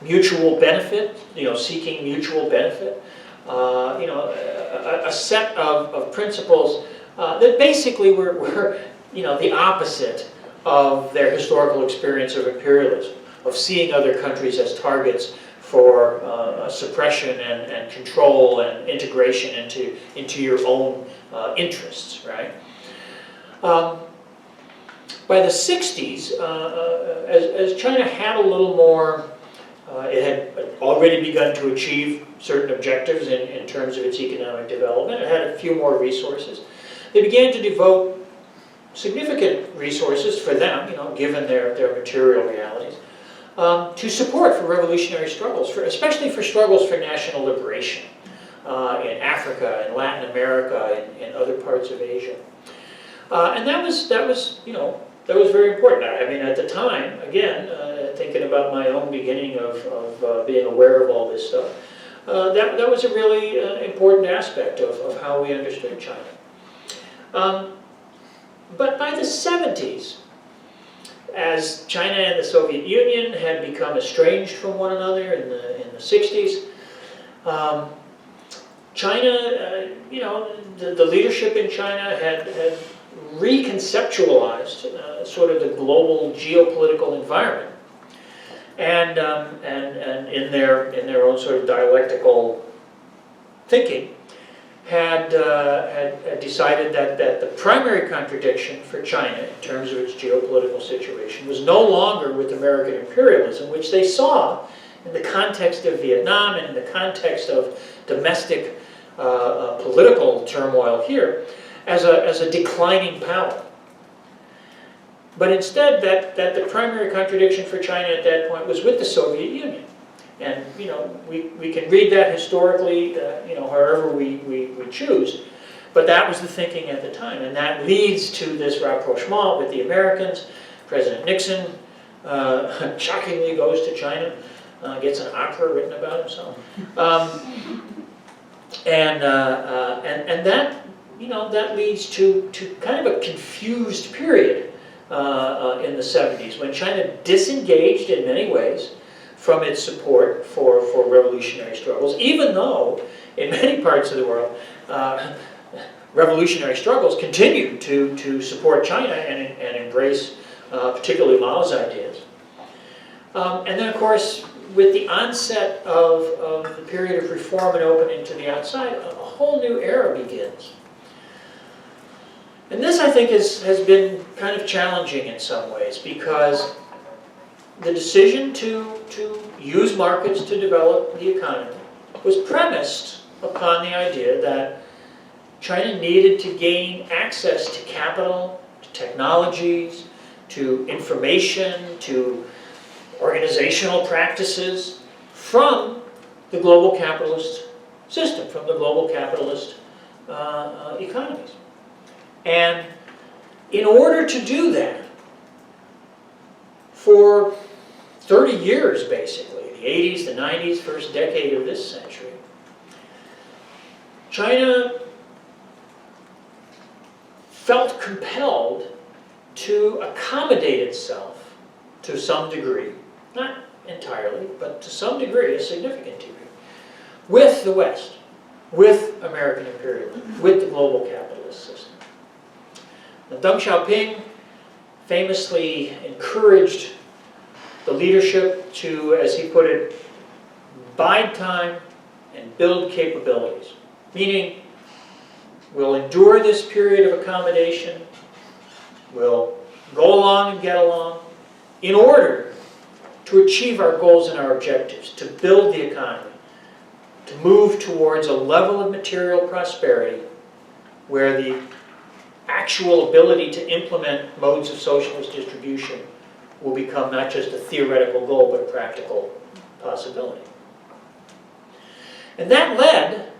mutual benefit, seeking mutual benefit, a set of principles that basically were the opposite of their historical experience of imperialism, of seeing other countries as targets for suppression and control and integration into your own interests, right? By the 60s, as China had a little more, it had already begun to achieve certain objectives in terms of its economic development. It had a few more resources. They began to devote significant resources for them, given their material realities, to support for revolutionary struggles, especially for struggles for national liberation in Africa, in Latin America, in other parts of Asia. And that was very important. I mean, at the time, again, thinking about my own beginning of being aware of all this stuff, that was a really important aspect of how we understood China. But by the 70s, as China and the Soviet Union had become estranged from one another in the 60s, China, the leadership in China had reconceptualized sort of the global geopolitical environment, and in their own sort of dialectical thinking had decided that the primary contradiction for China in terms of its geopolitical situation was no longer with American imperialism, which they saw in the context of Vietnam and in the context of domestic political turmoil here, as a declining power. But instead, that the primary contradiction for China at that point was with the Soviet Union. And, you know, we can read that historically, you know, however we choose. But that was the thinking at the time. And that leads to this rapprochement with the Americans. President Nixon shockingly goes to China, gets an opera written about himself. And that, you know, that leads to kind of a confused period in the 70s, when China disengaged in many ways from its support for revolutionary struggles, even though in many parts of the world revolutionary struggles continued to support China and embrace particularly Mao's ideas. And then, of course, with the onset of the period of reform and opening to the outside, a whole new era begins. And this, I think, has been kind of challenging in some ways, because the decision to use markets to develop the economy was premised upon the idea that China needed to gain access to capital, to technologies, to information, to organizational practices from the global capitalist system, from the global capitalist economies. And in order to do that, for 30 years basically, the 80s, the 90s, first decade of this century, China felt compelled to accommodate itself to some degree, not entirely, but to some degree, a significant degree, with the West, with American imperialism, with the global capitalist system. Now, Deng Xiaoping famously encouraged the leadership to, as he put it, bide time and build capabilities. Meaning, we'll endure this period of accommodation, we'll go along and get along, in order to achieve our goals and our objectives, to build the economy, to move towards a level of material prosperity where the actual ability to implement modes of socialist distribution will become not just a theoretical goal, but a practical possibility. And that led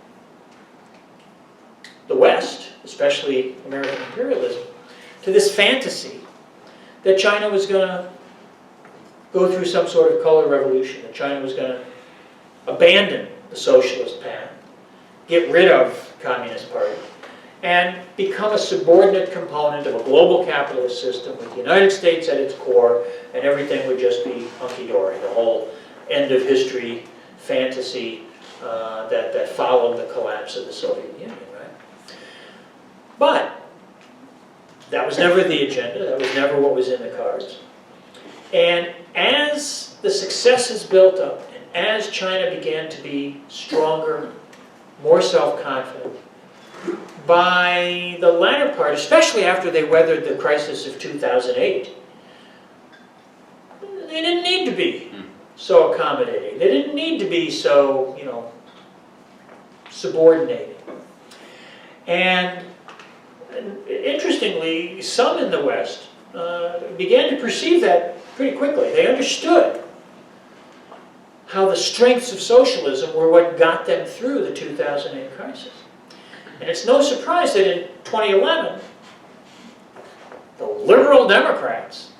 the West, especially American imperialism, to this fantasy that China was going to go through some sort of color revolution, that China was going to abandon the socialist path, get rid of the Communist Party, and become a subordinate component of a global capitalist system with the United States at its core, and everything would just be hunky-dory, the whole end of history fantasy that followed the collapse of the Soviet Union, right? But that was never the agenda, that was never what was in the cards. And as the successes built up, and as China began to be stronger, more self-confident, by the latter part, especially after they weathered the crisis of 2008, they didn't need to be so accommodating. They didn't need to be so, you know, subordinating. And interestingly, some in the West began to perceive that pretty quickly. They understood how the strengths of socialism were what got them through the 2008 crisis. And it's no surprise that in 2011, the liberal Democrats,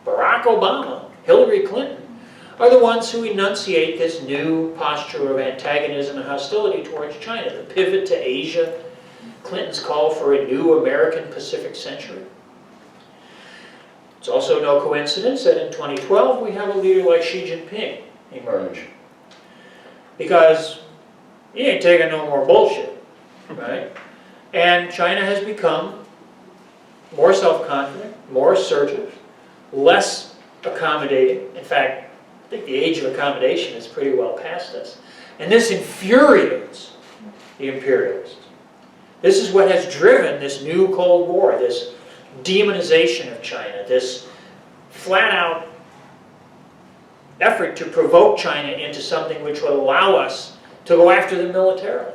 Barack Obama, Hillary Clinton, are the ones who enunciate this new posture of antagonism and hostility towards China, the pivot to Asia, Clinton's call for a new American Pacific century. It's also no coincidence that in 2012 we have a leader like Xi Jinping emerge. Because he ain't taking no more bullshit, right? And China has become more self-confident, more assertive, less accommodating. In fact, I think the age of accommodation is pretty well past us. And this infuriates the imperialists. This is what has driven this new Cold War, this demonization of China, this flat-out effort to provoke China into something which would allow us to go after them militarily,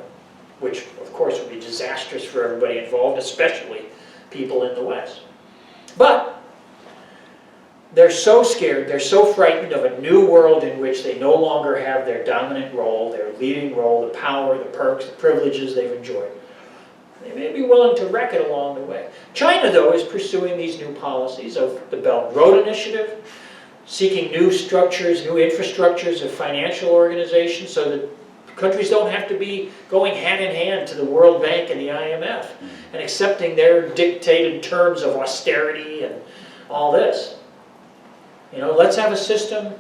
which of course would be disastrous for everybody involved, especially people in the West. But they're so scared, they're so frightened of a new world in which they no longer have their dominant role, their leading role, the power, the perks, the privileges they've enjoyed. They may be willing to wreck it along the way. China, though, is pursuing these new policies of the Belt and Road Initiative, seeking new structures, new infrastructures of financial organizations so that countries don't have to be going hand in hand to the World Bank and the IMF and accepting their dictated terms of austerity and all this. You know, let's have a system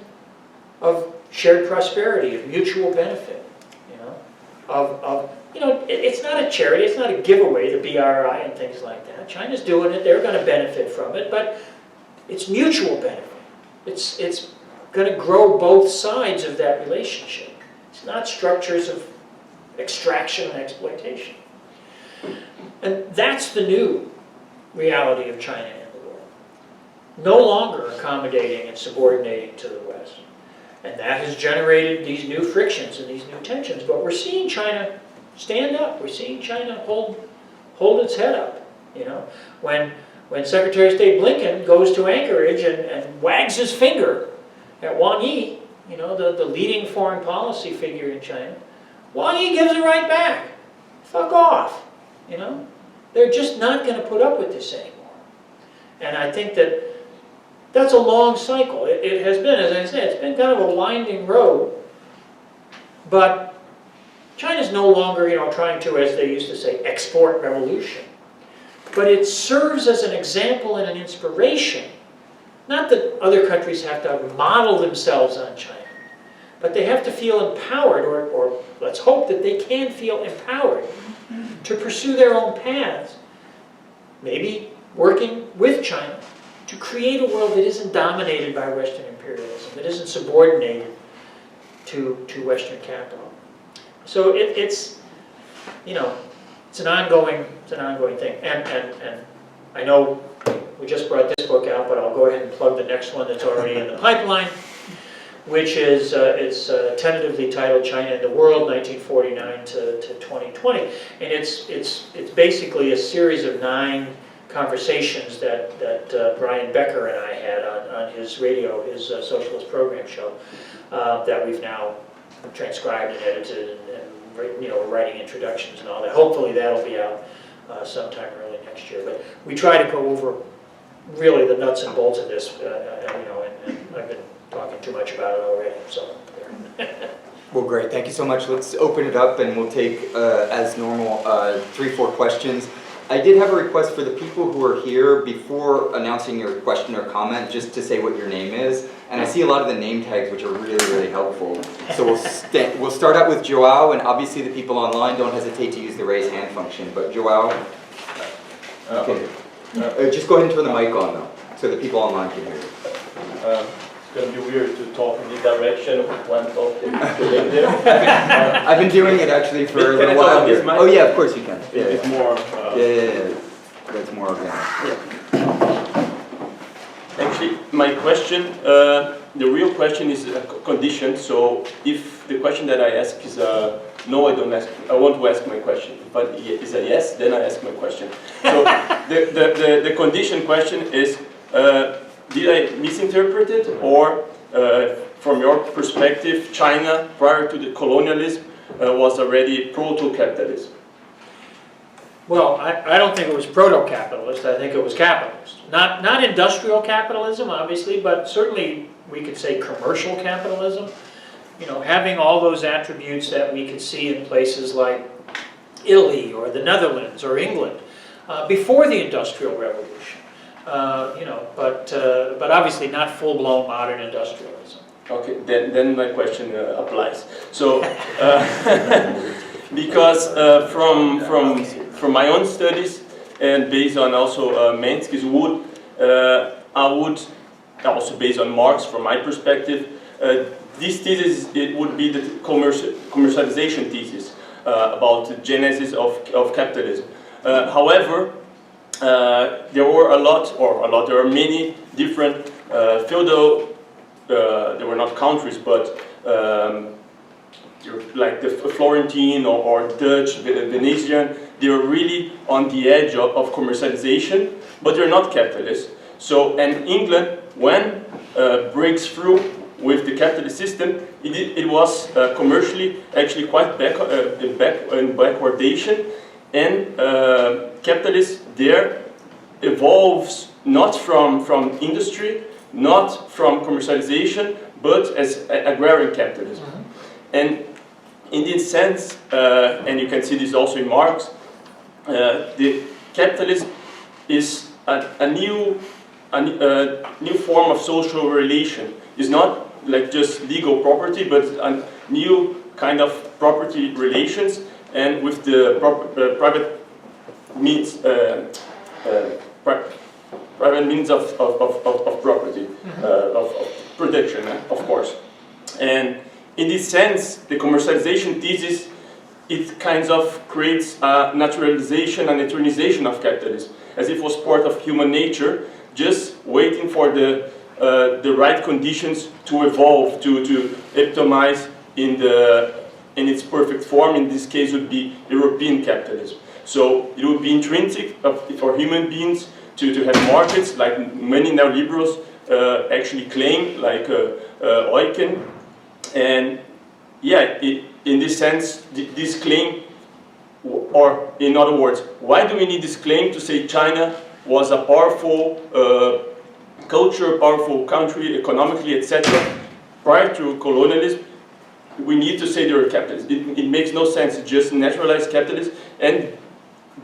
of shared prosperity, of mutual benefit, you know, you know, it's not a charity, it's not a giveaway, the BRI and things like that. China's doing it, they're going to benefit from it, but it's mutual benefit. It's going to grow both sides of that relationship. It's not structures of extraction and exploitation. And that's the new reality of China in the world. No longer accommodating and subordinating to the West. And that has generated these new frictions and these new tensions. But we're seeing China stand up. We're seeing China hold its head up. You know, when Secretary of State Blinken goes to Anchorage and wags his finger at Wang Yi, you know, the leading foreign policy figure in China, Wang Yi gives it right back. Fuck off. You know, they're just not going to put up with this anymore. And I think that's a long cycle. It has been, as I said, it's been kind of a winding road. But China's no longer, you know, trying to, as they used to say, export revolution. But it serves as an example and an inspiration. Not that other countries have to model themselves on China, but they have to feel empowered, or let's hope that they can feel empowered to pursue their own paths, maybe working with China to create a world that isn't dominated by Western imperialism, that isn't subordinated to Western capital. So it's you know, it's an ongoing thing. And I know we just brought this book out, but I'll go ahead and plug the next one that's already in the pipeline, which is it's tentatively titled China and the World, 1949 to 2020. And it's basically a series of 9 conversations that Brian Becker and I had on his radio, his Socialist program show, that we've now transcribed and edited, and you know, we're writing introductions and all that. Hopefully that'll be out sometime early next year. But we try to go over really the nuts and bolts of this, you know, and I've been talking too much about it already. So. Well, great. Thank you so much. Let's open it up, and we'll take, as normal, 3-4 questions. I did have a request for the people who are here before announcing your question or comment, just to say what your name is. And I see a lot of the name tags, which are really, really helpful. So we'll start out with Joao, and obviously the people online, don't hesitate to use the raise hand function. But Joao, okay. Just go ahead and turn the mic on, though, so the people online can hear you. It's going to be weird to talk in this direction when talking to there. I've been doing it actually for a little while here. Oh yeah, of course you can. Yeah, it's more. Yeah. That's more organic. Actually, my question, the real question is a condition. So if the question that I ask is no, I don't ask. I want to ask my question. But is a yes, then I ask my question. So the condition question is. Did I misinterpret it, or from your perspective, China, prior to the colonialism, was already proto-capitalist? Well, I don't think it was proto-capitalist. I think it was capitalist. Not industrial capitalism, obviously, but certainly we could say commercial capitalism. You know, having all those attributes that we could see in places like Italy or the Netherlands or England before the Industrial Revolution. You know, but obviously not full-blown modern industrialism. Okay, then my question applies. So, because from my own studies and based on also Mensky's wood, I would also based on Marx from my perspective, this thesis it would be the commercialization thesis. about the genesis of capitalism. However, there are many different feudal, they were not countries, but like the Florentine or Dutch, Venetian, they were really on the edge of commercialization, but they're not capitalists. So, and England, when breaks through with the capitalist system, it was commercially actually quite backwardation, and capitalism there evolves not from industry, not from commercialization, but as agrarian capitalism. And in this sense, and you can see this also in Marx, the capitalism is a new form of social relation. It's not like just legal property, but a new kind of property relations, and with the private means, private means of property, of protection, of course. And in this sense, the commercialization thesis, it kind of creates a naturalization and eternization of capitalism, as if it was part of human nature, just waiting for the right conditions to evolve, to epitomize in its perfect form. In this case, would be European capitalism. So it would be intrinsic for human beings to have markets, like many neoliberals actually claim, like Eucken. And yeah, in this sense, this claim, or in other words, why do we need this claim to say China was a powerful culture, powerful country, economically, etc. Prior to colonialism? We need to say they were capitalists. It makes no sense to just naturalize capitalists and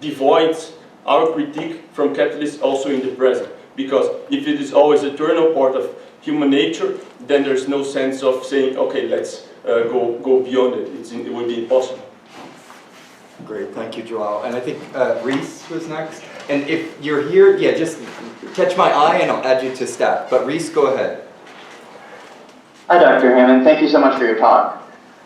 devoids our critique from capitalists also in the present. Because if it is always an eternal part of human nature, then there's no sense of saying, okay, let's go beyond it. It would be impossible. Great, thank you, Joao. And I think Reese was next. And if you're here, yeah, just catch my eye and I'll add you to staff. But Reese, go ahead. Hi, Dr. Hammond. Thank you so much for your talk.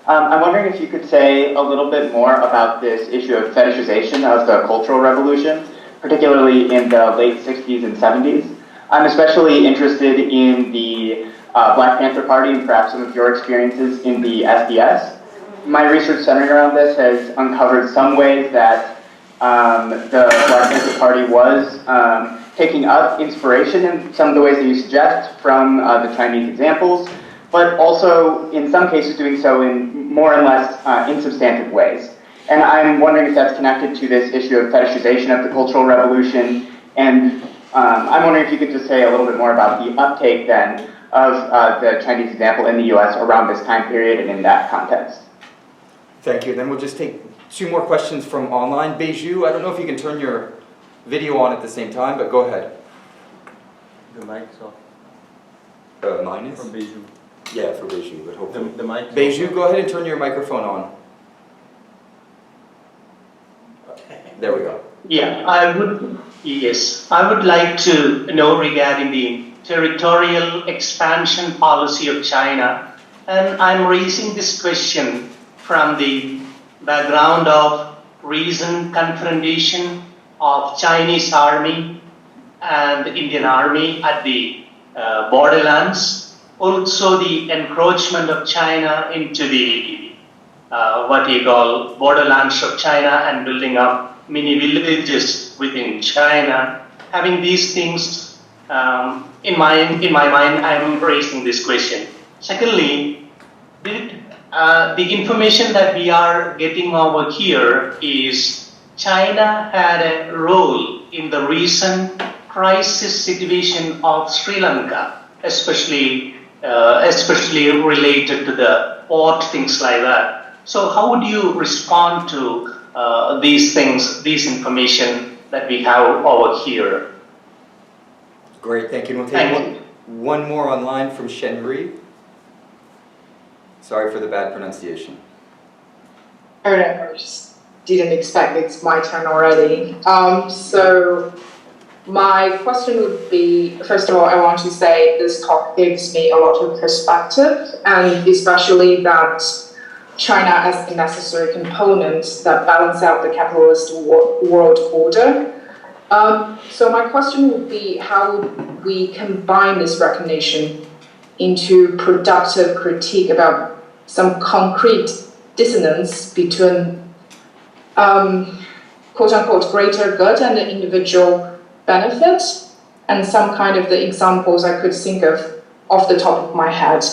I'm wondering if you could say a little bit more about this issue of fetishization of the Cultural Revolution, particularly in the late 60s and 70s. I'm especially interested in the Black Panther Party and perhaps some of your experiences in the SDS. My research centering around this has uncovered some ways that the Black Panther Party was taking up inspiration in some of the ways that you suggest from the Chinese examples, but also in some cases doing so in more and less insubstantive ways. And I'm wondering if that's connected to this issue of fetishization of the Cultural Revolution, and I'm wondering if you could just say a little bit more about the uptake then of the Chinese example in the US around this time period and in that context. Thank you. Then we'll just take 2 more questions from online. Beiju, I don't know if you can turn your video on at the same time, but go ahead. The mic's off. Mine is? From Beiju. Yeah, for Beiju, but hopefully. The mic. Beiju, go ahead and turn your microphone on. There we go. Yeah, I would like to know regarding the territorial expansion policy of China. And I'm raising this question from the background of recent confrontation of Chinese army and the Indian army at the borderlands. Also the encroachment of China into the borderlands of China and building up mini villages within China. Having these things in my mind, I'm raising this question. Secondly, the information that we are getting over here is China had a role in the recent crisis situation of Sri Lanka, especially related to the port, things like that. So how would you respond to these things, this information that we have over here? Great, thank you. We'll take one more online from Shenri. Sorry for the bad pronunciation. I just didn't expect it's my turn already. So my question would be, first of all, I want to say this talk gives me a lot of perspective, and especially that China as a necessary component that balance out the capitalist world order. So my question would be, how would we combine this recognition into productive critique about some concrete dissonance between quote-unquote greater good and the individual benefit, and some kind of the examples I could think of off the top of my head.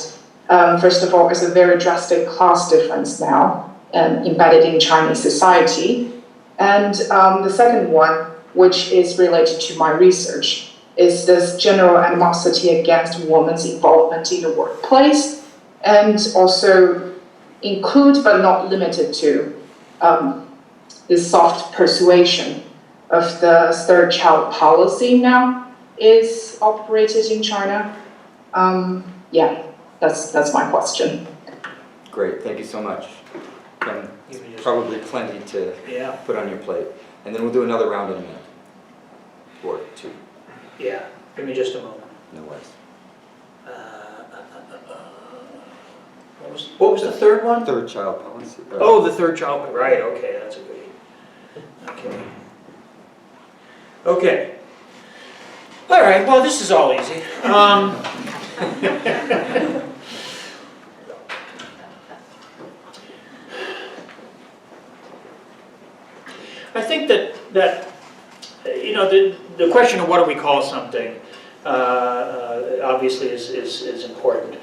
First of all, is a very drastic class difference now embedded in Chinese society. And the second one, which is related to my research, is this general animosity against women's involvement in the workplace, and also include but not limited to the soft persuasion of the third child policy now is operated in China. Yeah, that's my question. Great, thank you so much. Ken, You can just- probably plenty to Yeah, put on your plate. And then we'll do another round in a minute. Or two, yeah, give me just a moment. no worries. What was the third one? Third child policy. Oh, the third child, right, okay, that's a goodie. Okay. Okay. All right, well, this is all easy. I think that you know, the question of what do we call something obviously is important.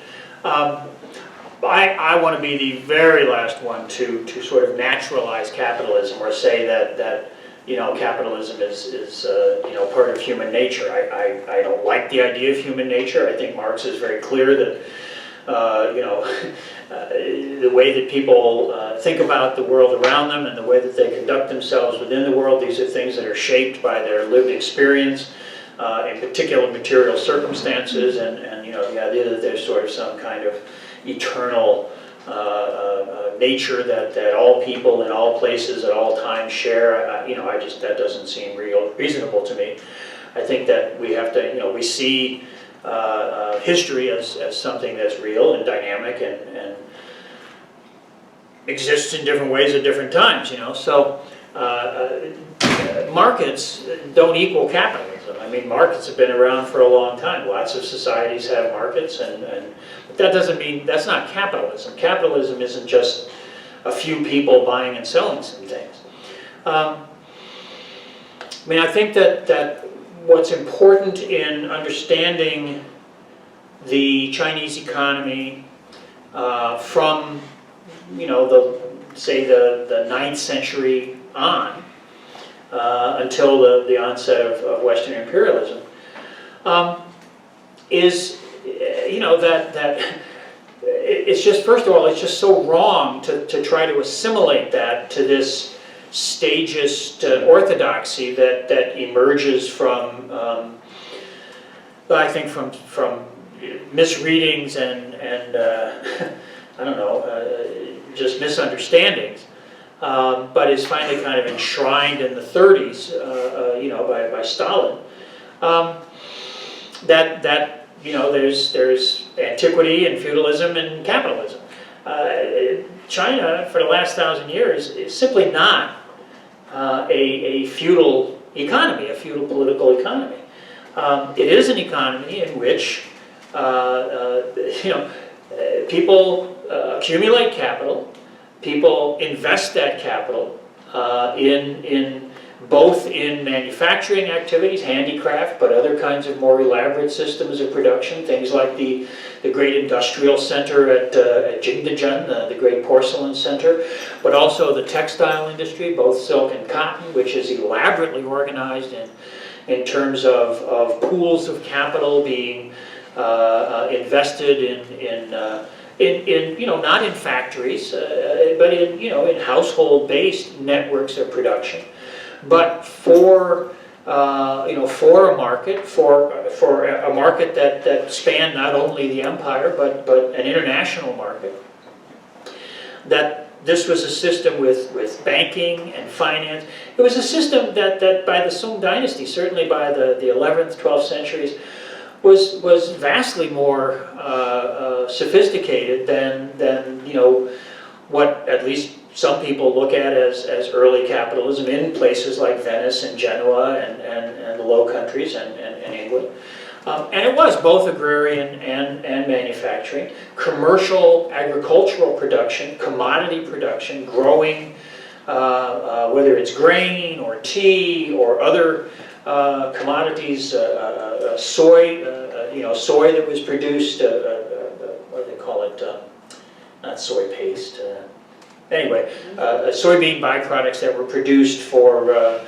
I want to be the very last one to sort of naturalize capitalism, or say that you know, capitalism is you know, part of human nature. I don't like the idea of human nature. I think Marx is very clear that you know, the way that people think about the world around them and the way that they conduct themselves within the world, these are things that are shaped by their lived experience, in particular material circumstances, and you know, the idea that there's sort of some kind of eternal nature that all people in all places at all times share. You know, that doesn't seem reasonable to me. I think that we have to, you know, we see history as something that's real and dynamic and exists in different ways at different times, you know. So markets don't equal capitalism. I mean, markets have been around for a long time. Lots of societies have markets, but that doesn't mean, that's not capitalism. Capitalism isn't just a few people buying and selling some things. I mean, I think that what's important in understanding the Chinese economy from, you know, say the 9th century on, until the onset of Western imperialism, is, you know, that it's just, first of all, it's just so wrong to try to assimilate that to this stagist orthodoxy that emerges from, I think, from misreadings and I don't know, just misunderstandings. But is finally kind of enshrined in the 30s, you know, by Stalin. That you know, there's antiquity and feudalism and capitalism. China, for the last 1,000 years, is simply not a feudal economy, a feudal political economy. It is an economy in which you know, people accumulate capital. People invest that capital in both in manufacturing activities, handicraft, but other kinds of more elaborate systems of production, things like the great industrial center at Jingdezhen, the great porcelain center, but also the textile industry, both silk and cotton, which is elaborately organized in terms of pools of capital being invested in you know, not in factories, but in, you know, in household-based networks of production, but for you know, for a market, for a market that spanned not only the empire but an international market. That this was a system with banking and finance. It was a system that by the Song dynasty, certainly by the 11th, 12th centuries, was vastly more sophisticated than you know, what at least some people look at as early capitalism in places like Venice and Genoa and the Low Countries and England. And it was both agrarian and manufacturing, commercial agricultural production, commodity production, growing, whether it's grain or tea or other commodities, soy, soy that was produced, what do they call it, not soy paste, anyway, soybean byproducts that were produced for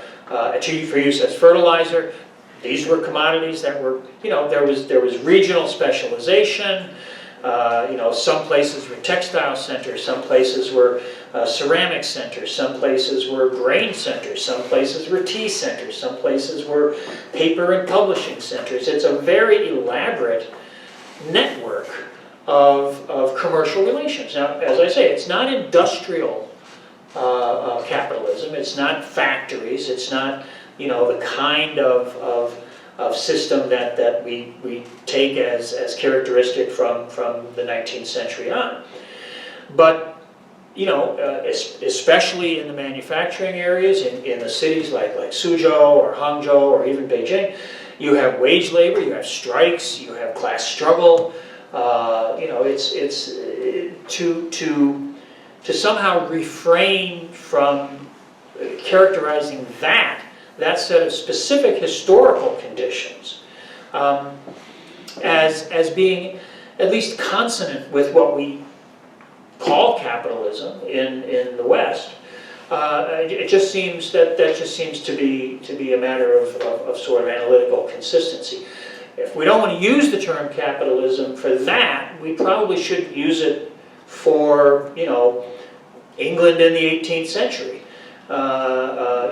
use as fertilizer. These were commodities that were, there was regional specialization. Some places were textile centers, some places were ceramic centers, some places were grain centers, some places were tea centers, some places were paper and publishing centers. It's a very elaborate network of commercial relations. Now, as I say, it's not industrial capitalism, it's not factories, it's not the kind of system that we take as characteristic from the 19th century on. But especially in the manufacturing areas, in the cities like Suzhou or Hangzhou or even Beijing, you have wage labor, you have strikes, you have class struggle. It's to somehow refrain from characterizing that set of specific historical conditions as being at least consonant with what we call capitalism in the West. It just seems that just seems to be a matter of sort of analytical consistency. If we don't want to use the term capitalism for that, we probably should use it for England in the 18th century. But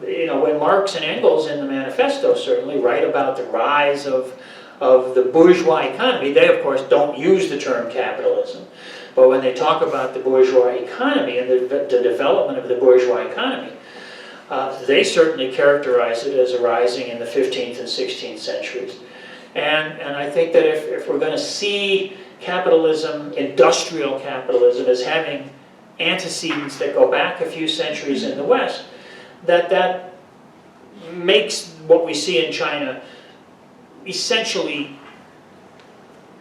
when Marx and Engels in the manifesto certainly write about the rise of the bourgeois economy, they of course don't use the term capitalism. But when they talk about the bourgeois economy and the development of the bourgeois economy, they certainly characterize it as arising in the 15th and 16th centuries. And I think that if we're going to see capitalism, industrial capitalism, as having antecedents that go back a few centuries in the West, that makes what we see in China essentially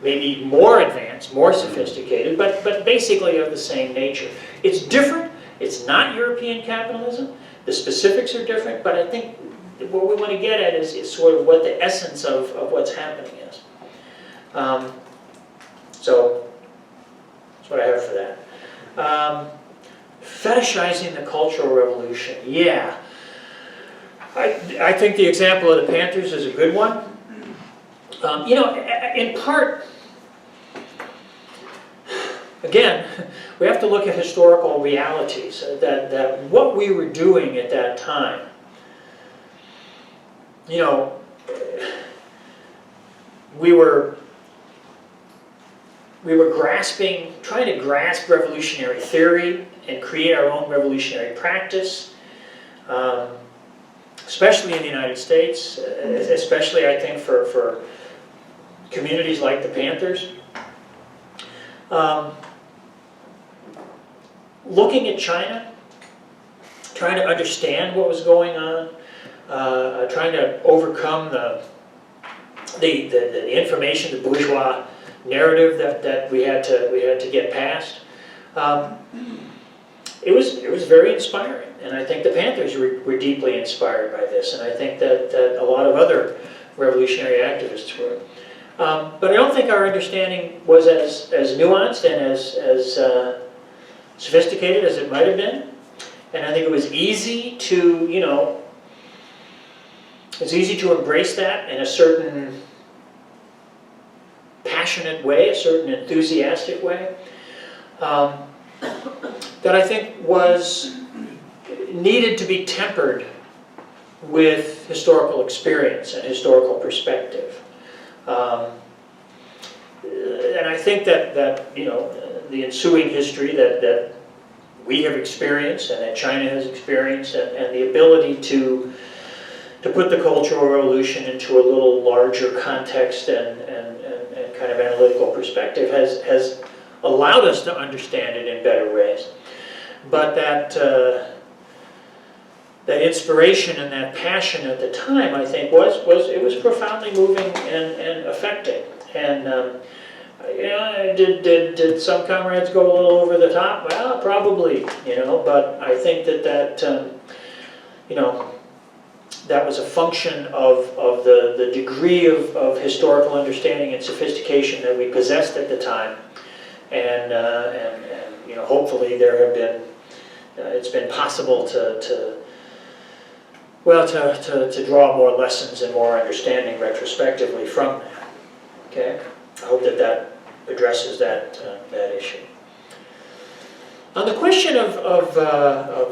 maybe more advanced, more sophisticated, but basically of the same nature. It's different. It's not European capitalism. The specifics are different, but I think what we want to get at is sort of what the essence of what's happening is. So that's what I have for that. Fetishizing the Cultural Revolution. Yeah. I think the example of the Panthers is a good one. In part, again, we have to look at historical realities, that what we were doing at that time, we were trying to grasp revolutionary theory and create our own revolutionary practice, especially in the United States, especially I think for communities like the Panthers. Looking at China, trying to understand what was going on, trying to overcome the information, the bourgeois narrative that we had to get past. It was very inspiring, and I think the Panthers were deeply inspired by this, and I think that a lot of other revolutionary activists were. But I don't think our understanding was as nuanced and as sophisticated as it might have been. And I think it was easy to, embrace that in a certain passionate way, a certain enthusiastic way, that I think was needed to be tempered with historical experience and historical perspective. And I think that the ensuing history that we have experienced and that China has experienced, and the ability to put the Cultural Revolution into a little larger context and kind of analytical perspective has allowed us to understand it in better ways. But that inspiration and that passion at the time, I think, was profoundly moving and affecting. And did some comrades go a little over the top? Well, probably, But I think that that was a function of the degree of historical understanding and sophistication that we possessed at the time, and hopefully there have been. It's been possible to draw more lessons and more understanding retrospectively from that. Okay, I hope that addresses that issue. On the question of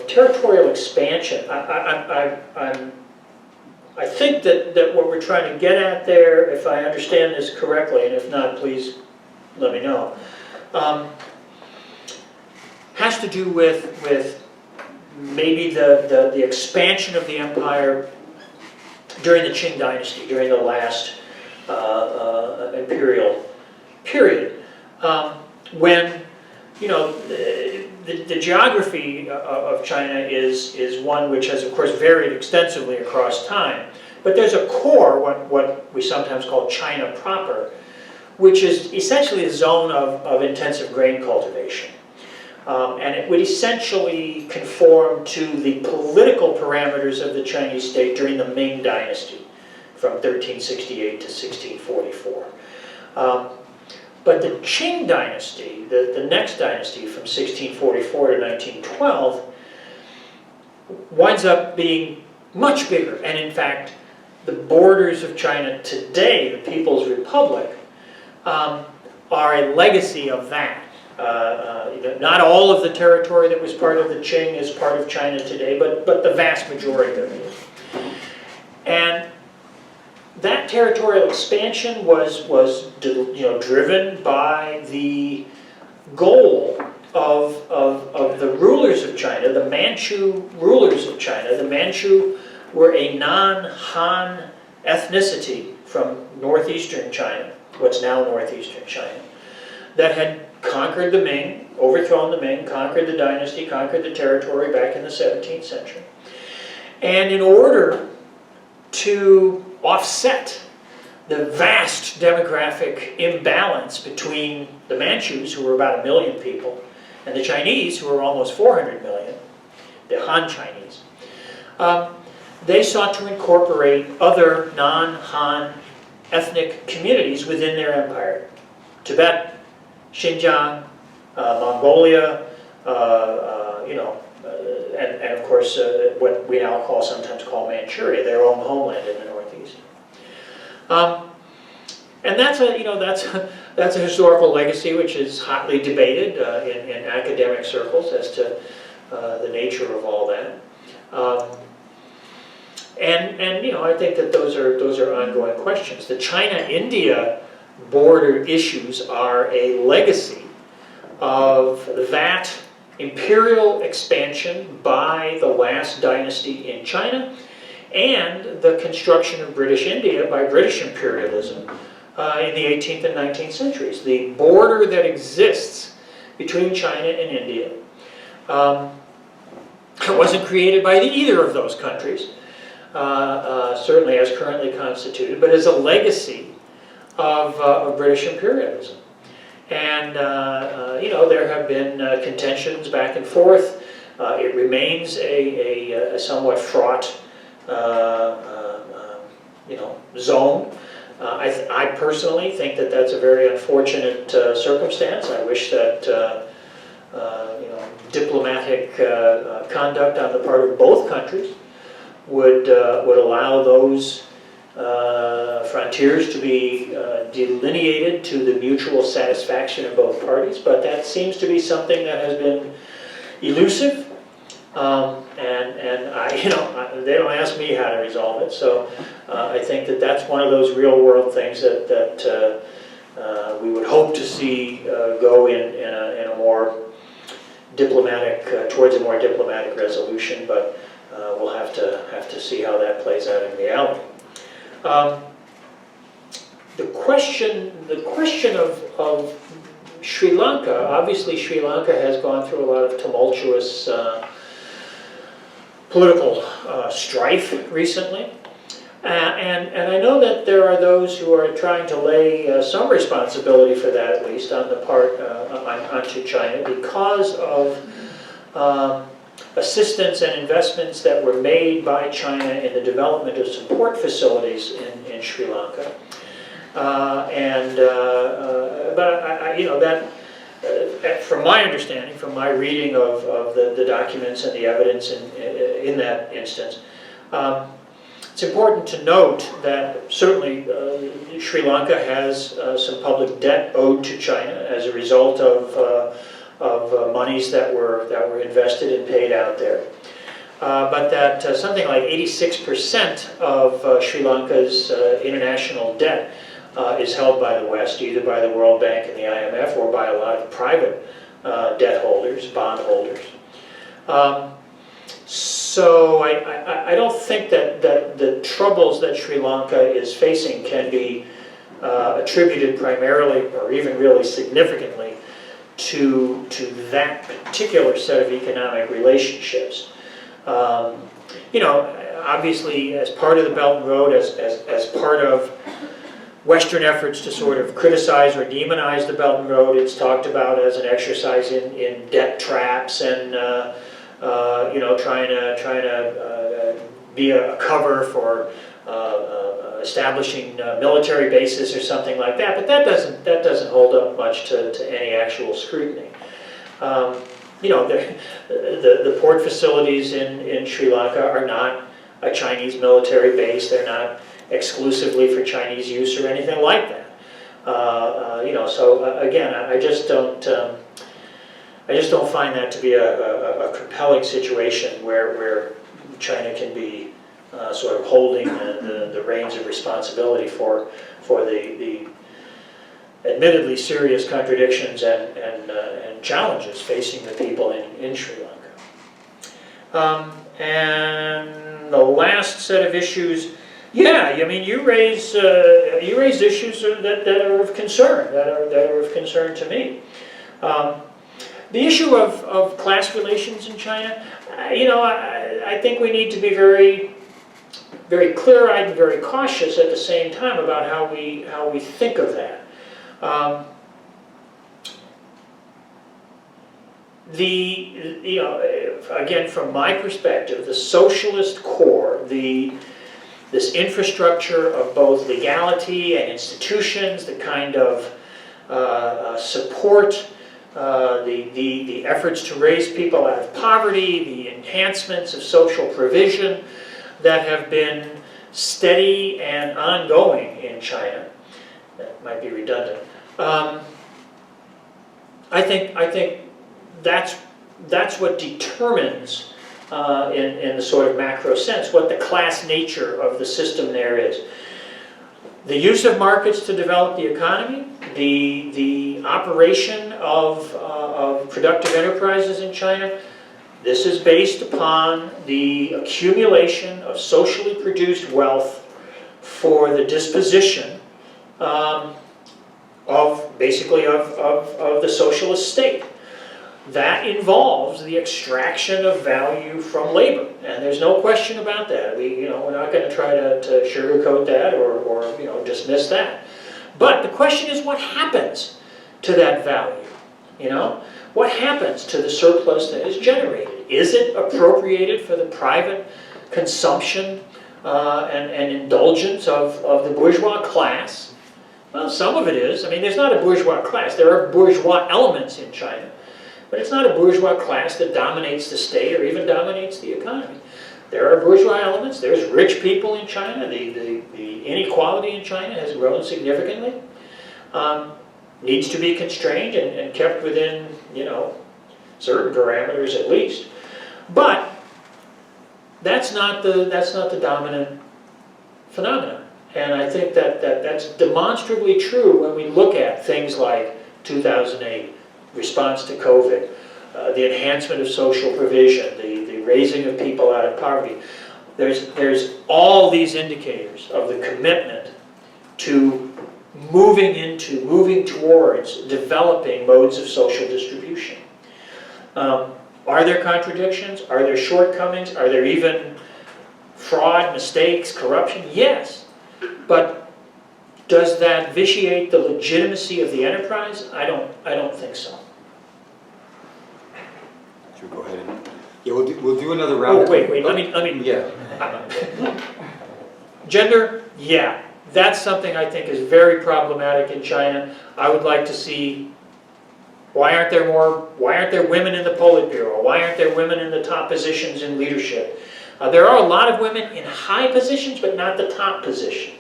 territorial expansion, I think that what we're trying to get at there, if I understand this correctly, and if not, please let me know, has to do with maybe the expansion of the empire during the Qing dynasty, during the last imperial period, when the geography of China is one which has, of course, varied extensively across time. But there's a core, what we sometimes call China proper, which is essentially a zone of intensive grain cultivation. And it would essentially conform to the political parameters of the Chinese state during the Ming Dynasty, from 1368 to 1644. But the Qing Dynasty, the next dynasty from 1644 to 1912, winds up being much bigger. And in fact, the borders of China today, the People's Republic, are a legacy of that. Not all of the territory that was part of the Qing is part of China today, but the vast majority of it. And that territorial expansion was driven by the goal of the rulers of China, the Manchu rulers of China. The Manchu were a non-Han ethnicity from northeastern China, what's now northeastern China, that had conquered the Ming, overthrown the Ming, conquered the dynasty, conquered the territory back in the 17th century. And in order to offset the vast demographic imbalance between the Manchus, who were about 1 million people, and the Chinese, who were almost 400 million, the Han Chinese, they sought to incorporate other non-Han ethnic communities within their empire. Tibet, Xinjiang, Mongolia, and of course what we now sometimes call Manchuria, their own homeland in the northeast. And that's a historical legacy which is hotly debated in academic circles as to the nature of all that. And I think that those are ongoing questions. The China-India border issues are a legacy of that imperial expansion by the last dynasty in China and the construction of British India by British imperialism in the 18th and 19th centuries. The border that exists between China and India wasn't created by either of those countries, certainly as currently constituted, but as a legacy of British imperialism. And there have been contentions back and forth. It remains a somewhat fraught zone. I personally think that that's a very unfortunate circumstance. I wish that diplomatic conduct on the part of both countries would allow those frontiers to be delineated to the mutual satisfaction of both parties, but that seems to be something that has been elusive, and they don't ask me how to resolve it. So I think that that's one of those real-world things that we would hope to see go in a more diplomatic towards a more diplomatic resolution, but we'll have to see how that plays out in reality. The question of Sri Lanka, obviously Sri Lanka has gone through a lot of tumultuous political strife recently. And I know that there are those who are trying to lay some responsibility for that, at least on the part onto China, because of assistance and investments that were made by China in the development of some port facilities in Sri Lanka. From my understanding, from my reading of the documents and the evidence in that instance, it's important to note that certainly Sri Lanka has some public debt owed to China as a result of monies that were invested and paid out there. But that something like 86% of Sri Lanka's international debt is held by the West, either by the World Bank and the IMF or by a lot of private debt holders, bond holders. So I don't think that the troubles that Sri Lanka is facing can be attributed primarily or even really significantly to that particular set of economic relationships. Obviously as part of the Belt and Road, as part of Western efforts to sort of criticize or demonize the Belt and Road, it's talked about as an exercise in debt traps and trying to be a cover for establishing military bases or something like that. But that doesn't hold up much to any actual scrutiny. The port facilities in Sri Lanka are not a Chinese military base. They're not exclusively for Chinese use or anything like that. So again, I just don't find that to be a compelling situation where China can be sort of holding the reins of responsibility for the admittedly serious contradictions and challenges facing the people in Sri Lanka. And the last set of issues, yeah, I mean, you raise issues that are of concern, that are of concern to me. The issue of class relations in China, I think we need to be very, very clear-eyed and very cautious at the same time about how we think of that. Again, from my perspective, the socialist core, this infrastructure of both legality and institutions, the kind of support, the efforts to raise people out of poverty, the enhancements of social provision that have been steady and ongoing in China. That might be redundant. I think that's what determines, in the sort of macro sense, what the class nature of the system there is. The use of markets to develop the economy, the operation of productive enterprises in China, this is based upon the accumulation of socially produced wealth for the disposition of the socialist state. That involves the extraction of value from labor, and there's no question about that. We're not going to try to sugarcoat that or dismiss that. But the question is, what happens to that value? What happens to the surplus that is generated? Is it appropriated for the private consumption and indulgence of the bourgeois class? Well, some of it is. I mean, there's not a bourgeois class. There are bourgeois elements in China. But it's not a bourgeois class that dominates the state or even dominates the economy. There are bourgeois elements. There's rich people in China. The inequality in China has grown significantly. Needs to be constrained and kept within, certain parameters at least. But that's not the dominant phenomenon. And I think that's demonstrably true when we look at things like 2008, response to COVID, the enhancement of social provision, the raising of people out of poverty. There's all these indicators of the commitment to moving towards developing modes of social distribution. Are there contradictions? Are there shortcomings? Are there even fraud, mistakes, corruption? Yes. But does that vitiate the legitimacy of the enterprise? I don't think so. Should we go ahead and... Yeah, we'll do another round. Oh, wait, let me... Yeah. Gender, yeah. That's something I think is very problematic in China. I would like to see, why aren't there women in the Politburo? Why aren't there women in the top positions in leadership? There are a lot of women in high positions, but not the top positions.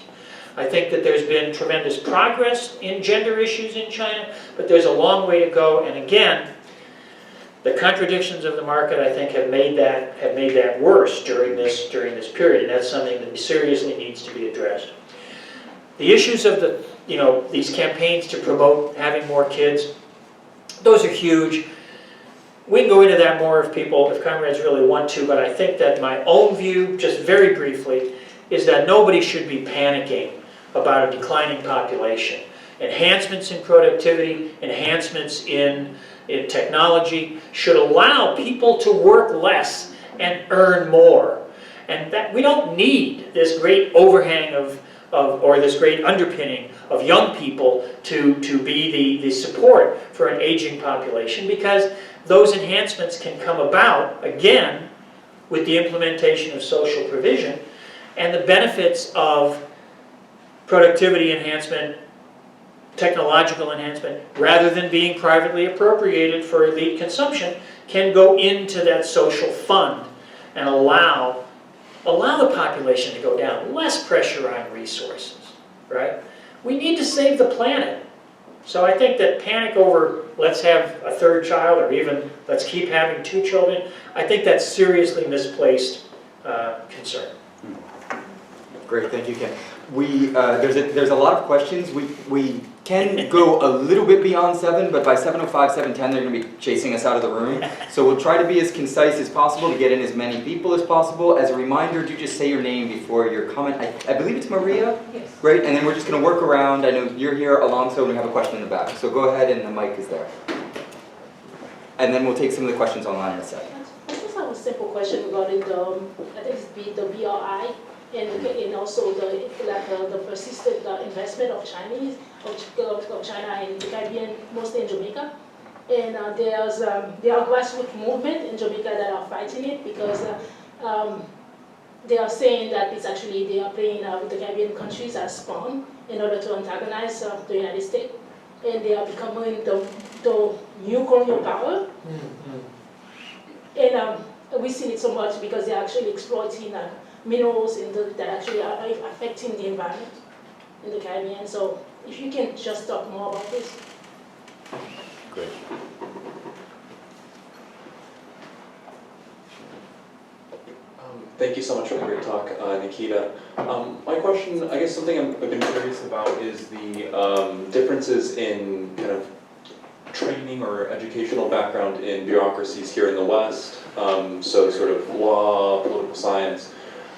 I think that there's been tremendous progress in gender issues in China, but there's a long way to go. And again, the contradictions of the market, I think, have made that worse during this period, and that's something that seriously needs to be addressed. The issues of these campaigns to promote having more kids, those are huge. We can go into that more if comrades really want to, but I think that my own view, just very briefly, is that nobody should be panicking about a declining population. Enhancements in productivity, enhancements in technology should allow people to work less and earn more. And that we don't need this great overhang or this great underpinning of young people to be the support for an aging population, because those enhancements can come about, again, with the implementation of social provision and the benefits of productivity enhancement, technological enhancement, rather than being privately appropriated for elite consumption, can go into that social fund and allow the population to go down, less pressure on resources, right? We need to save the planet. So I think that panic over let's have a third child, or even let's keep having 2 children, I think that's seriously misplaced concern. Great, thank you, Ken. There's a lot of questions. We can go a little bit beyond 7, but by 7:05, 7:10, they're going to be chasing us out of the room. So we'll try to be as concise as possible to get in as many people as possible. As a reminder, do just say your name before your comment. I believe it's Maria? Yes. Great, and then we're just going to work around. I know you're here, Alonso, and we have a question in the back. So go ahead, and the mic is there. And then we'll take some of the questions online in a second. I just have a simple question regarding I think it's the BRI, and also the persistent investment of China in the Caribbean, mostly in Jamaica. And there are grassroots movement in Jamaica that are fighting it because they are saying that it's actually they are playing with the Caribbean countries as spawn in order to antagonize the United States, and they are becoming the new colonial power. And we've seen it so much because they're actually exploiting minerals that actually are affecting the environment in the Caribbean. So if you can just talk more about this. Great. Thank you so much for the great talk, Nikita. My question, I guess something I've been curious about is the differences in kind of training or educational background in bureaucracies here in the West, so sort of law, political science,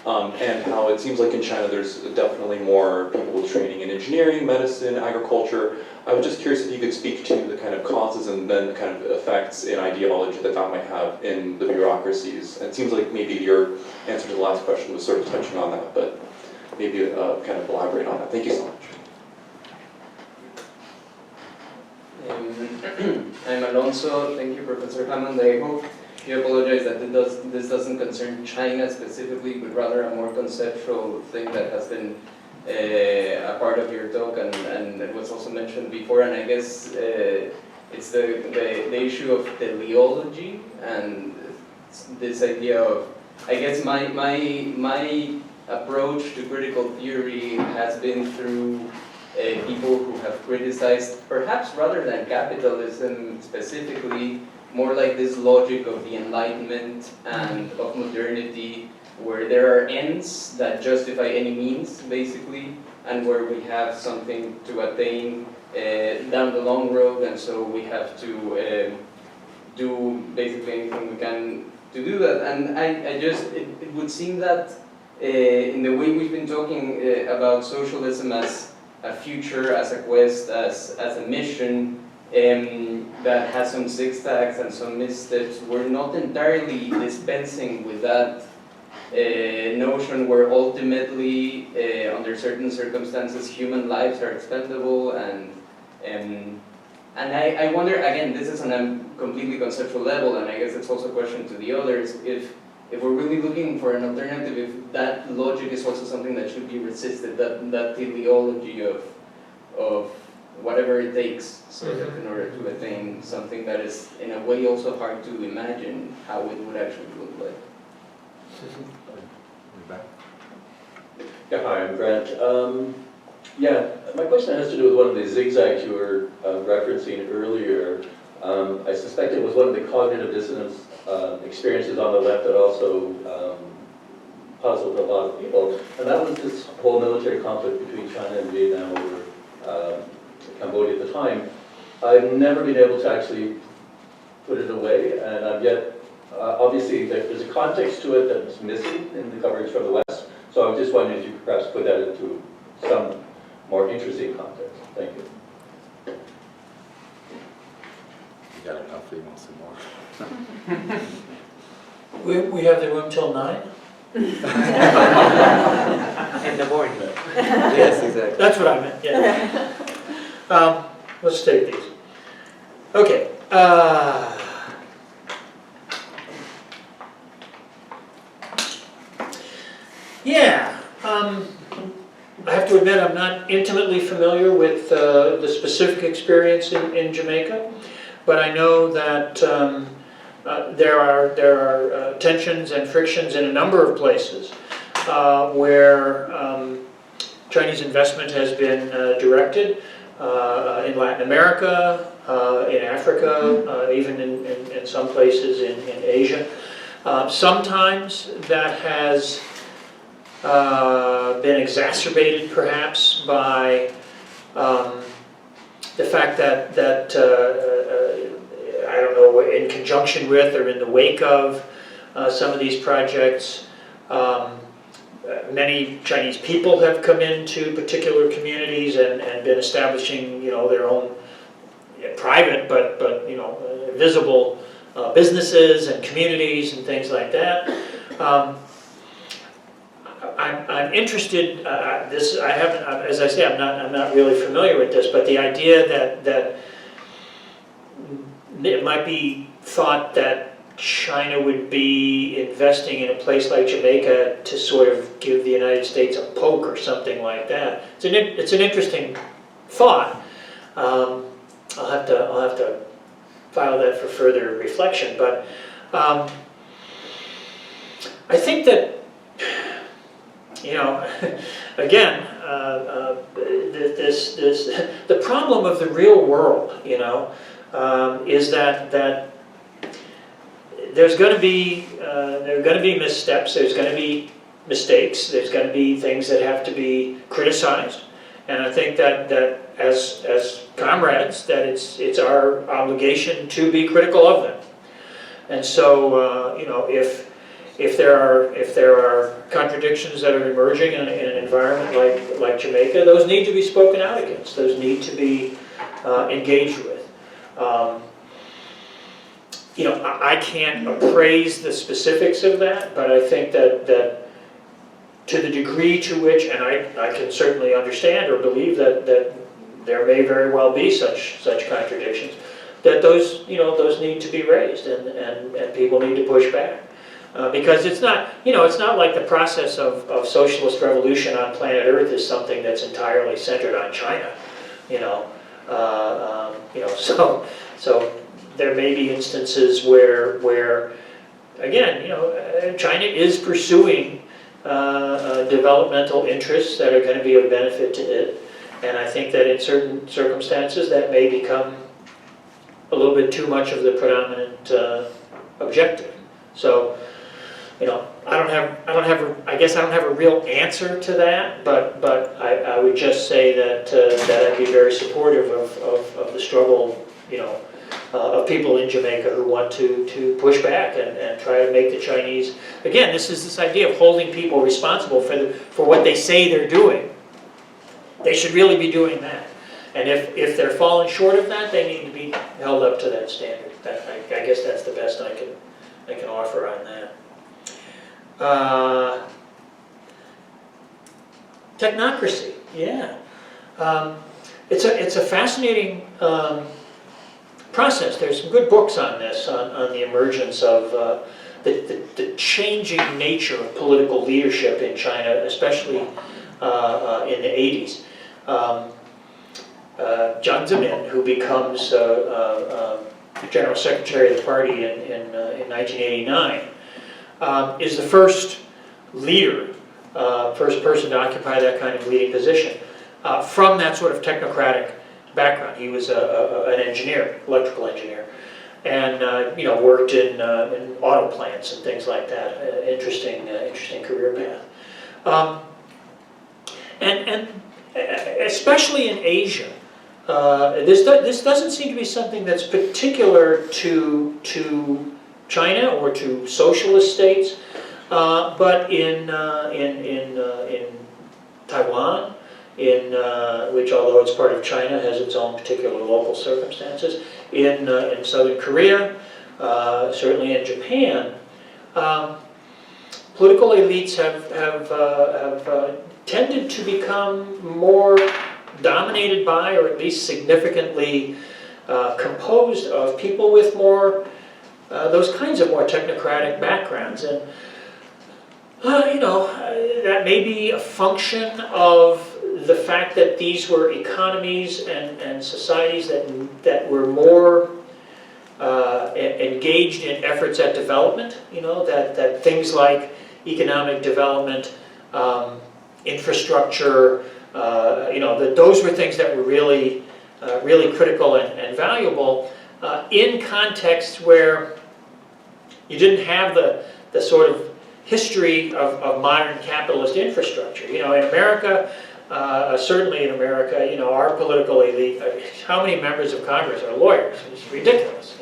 and how it seems like in China there's definitely more people with training in engineering, medicine, agriculture. I was just curious if you could speak to the kind of causes and then the kind of effects in ideology that might have in the bureaucracies. And it seems like maybe your answer to the last question was sort of touching on that, but maybe kind of elaborate on that. Thank you so much. I'm Alonso. Thank you, Professor Hammond. I hope you apologize that this doesn't concern China specifically, but rather a more conceptual thing that has been a part of your talk and it was also mentioned before. And I guess it's the issue of teleology and this idea of, I guess my approach to critical theory has been through people who have criticized, perhaps rather than capitalism specifically, more like this logic of the Enlightenment and of modernity, where there are ends that justify any means, basically, and where we have something to attain down the long road, and so we have to do basically anything we can to do that. And it would seem that in the way we've been talking about socialism as a future, as a quest, as a mission that has some zigzags and some missteps. We're not entirely dispensing with that notion where ultimately, under certain circumstances, human lives are expendable, and I wonder, again, this is on a completely conceptual level, and I guess it's also a question to the others, if we're really looking for an alternative, if that logic is also something that should be resisted, that teleology of whatever it takes, sort of, in order to attain something that is, in a way, also hard to imagine how it would actually look like. Yeah, hi, I'm Grant. Yeah, my question has to do with one of the zigzags you were referencing earlier. I suspect it was one of the cognitive dissonance experiences on the left that also puzzled a lot of people, and that was this whole military conflict between China and Vietnam over Cambodia at the time. I've never been able to actually put it away, and I've yet, obviously there's a context to it that's missing in the coverage from the West, so I was just wondering if you could perhaps put that into some more interesting context. Thank you. You got enough, you want some more? We have the room till 9? In the morning. Yes, exactly. That's what I meant, yeah. Let's take these. Okay. Yeah. I have to admit I'm not intimately familiar with the specific experience in Jamaica, but I know that there are tensions and frictions in a number of places where Chinese investment has been directed, in Latin America, in Africa, even in some places in Asia. Sometimes that has been exacerbated perhaps by the fact that I don't know, in conjunction with or in the wake of some of these projects, many Chinese people have come into particular communities and been establishing, you know, their own private but you know, visible businesses and communities and things like that. I'm interested. This I haven't. As I say, I'm not really familiar with this. But the idea that it might be thought that China would be investing in a place like Jamaica to sort of give the United States a poke or something like that. It's an interesting thought. I'll have to file that for further reflection. But I think that, you know, again, the problem of the real world, you know, is that there's going to be missteps, there's going to be mistakes, there's going to be things that have to be criticized, and I think that as comrades, that it's our obligation to be critical of them. And so, you know, if there are contradictions that are emerging in an environment like Jamaica, those need to be spoken out against. Those need to be engaged with. You know, I can't appraise the specifics of that, but I think that to the degree to which, and I can certainly understand or believe that there may very well be such contradictions, that those need to be raised and people need to push back. Because it's not, you know, it's not like the process of socialist revolution on planet Earth is something that's entirely centered on China, you know. So there may be instances where again, you know, China is pursuing developmental interests that are going to be of benefit to it, and I think that in certain circumstances that may become a little bit too much of the predominant objective. So, you know, I guess I don't have a real answer to that, but I would just say that I'd be very supportive of the struggle, you know, of people in Jamaica who want to push back and try to make the Chinese, again, this idea of holding people responsible for what they say they're doing. they should really be doing that. And if they're falling short of that, they need to be held up to that standard. I guess that's the best I can offer on that. Technocracy, yeah. It's a fascinating process. There's some good books on this, on the emergence of the changing nature of political leadership in China, especially in the 80s. Jiang Zemin, who becomes General Secretary of the party in 1989, is the first leader, first person to occupy that kind of leading position from that sort of technocratic background. He was an engineer, electrical engineer, and worked in auto plants and things like that. Interesting career path. And especially in Asia, this doesn't seem to be something that's particular to China or to socialist states, but in Taiwan, which, although it's part of China, has its own particular local circumstances. In Southern Korea, certainly in Japan, political elites have tended to become more dominated by, or at least significantly composed of, people with more those kinds of more technocratic backgrounds, and that may be a function of the fact that these were economies and societies that were more engaged in efforts at development. That things like economic development, infrastructure, that those were things that were really critical and valuable in contexts where you didn't have the sort of history of modern capitalist infrastructure. In America, certainly in America, our political elite, how many members of Congress are lawyers? It's ridiculous,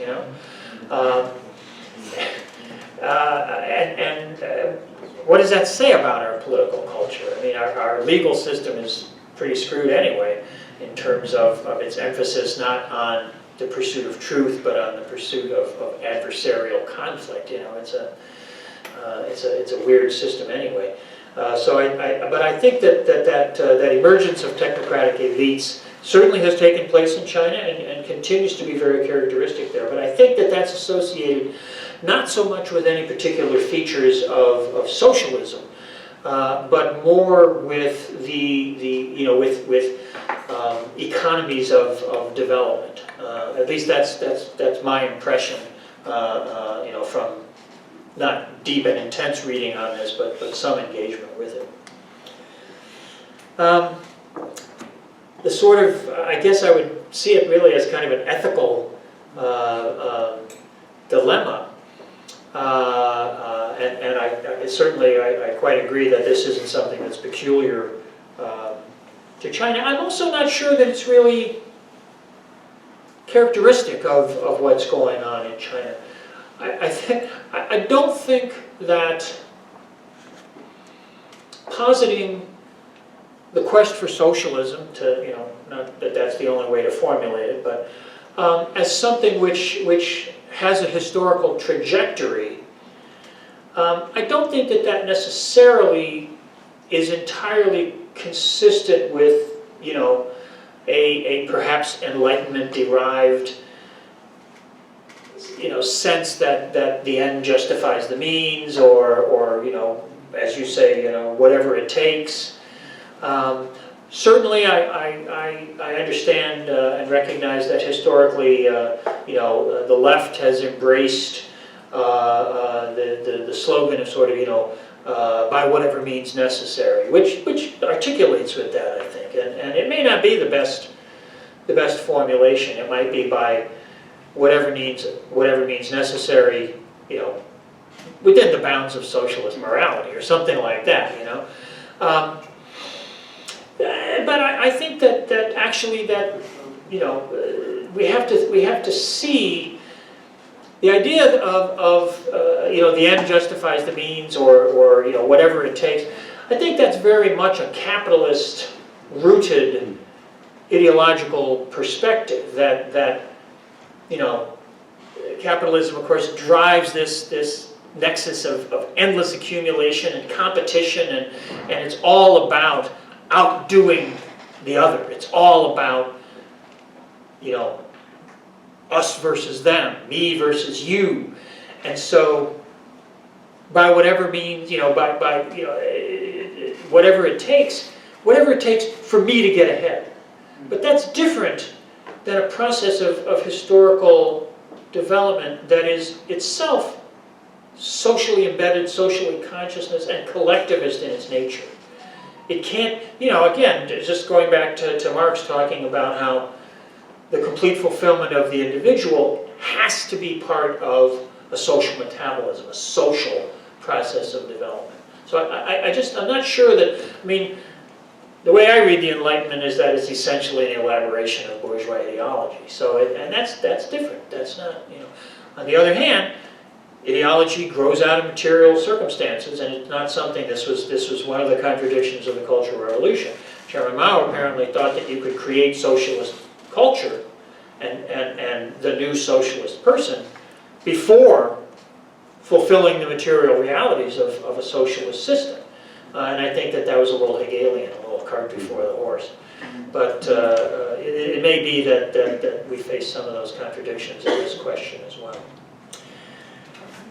what does that say about our political culture? I mean, our legal system is pretty screwed anyway, in terms of its emphasis not on the pursuit of truth, but on the pursuit of adversarial conflict. It's a weird system anyway. But I think that emergence of technocratic elites certainly has taken place in China and continues to be very characteristic there. But I think that's associated not so much with any particular features of socialism, but more with with economies of development. At least that's my impression. From not deep and intense reading on this, but some engagement with it. The sort of, I guess I would see it really as kind of an ethical dilemma. And I certainly quite agree that this isn't something that's peculiar to China. I'm also not sure that it's really characteristic of what's going on in China. I don't think that positing the quest for socialism, not that that's the only way to formulate it, but as something which has a historical trajectory, I don't think that necessarily is entirely consistent with, a perhaps Enlightenment-derived, sense that the end justifies the means, or as you say, whatever it takes. Certainly, I understand and recognize that historically, the left has embraced the slogan of sort of, by whatever means necessary, which articulates with that, I think, and it may not be the best formulation. It might be by whatever means necessary, within the bounds of socialist morality or something like that, But I think that actually we have to see the idea of the end justifies the means, or whatever it takes. I think that's very much a capitalist rooted ideological perspective that you know, capitalism, of course, drives this nexus of endless accumulation and competition, and it's all about outdoing the other. It's all about, you know, us versus them, me versus you. And so, by whatever means, you know, by you know, whatever it takes for me to get ahead. But that's different than a process of historical development that is itself socially embedded, socially consciousness, and collectivist in its nature. It can't, you know, again, just going back to Marx talking about how the complete fulfillment of the individual has to be part of a social metabolism, a social process of development. So I'm not sure that, I mean, the way I read the Enlightenment is that it's essentially an elaboration of bourgeois ideology. So, and that's different. That's not, you know. On the other hand, ideology grows out of material circumstances, and it's not something. This was one of the contradictions of the Cultural Revolution. Chairman Mao apparently thought that you could create socialist culture and the new socialist person before fulfilling the material realities of a socialist system. And I think that was a little Hegelian, a little cart before the horse. But it may be that we face some of those contradictions in this question as well.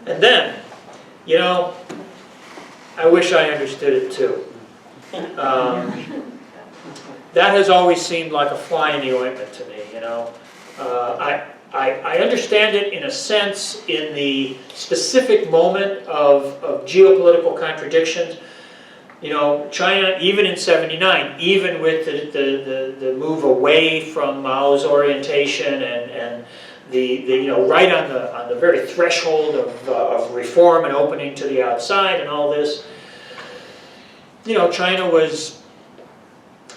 And then, you know, I wish I understood it too. That has always seemed like a fly in the ointment to me, you know. I understand it in a sense in the specific moment of geopolitical contradictions. You know, China, even in '79, even with the move away from Mao's orientation and the you know, right on the very threshold of reform and opening to the outside and all this, you know, China was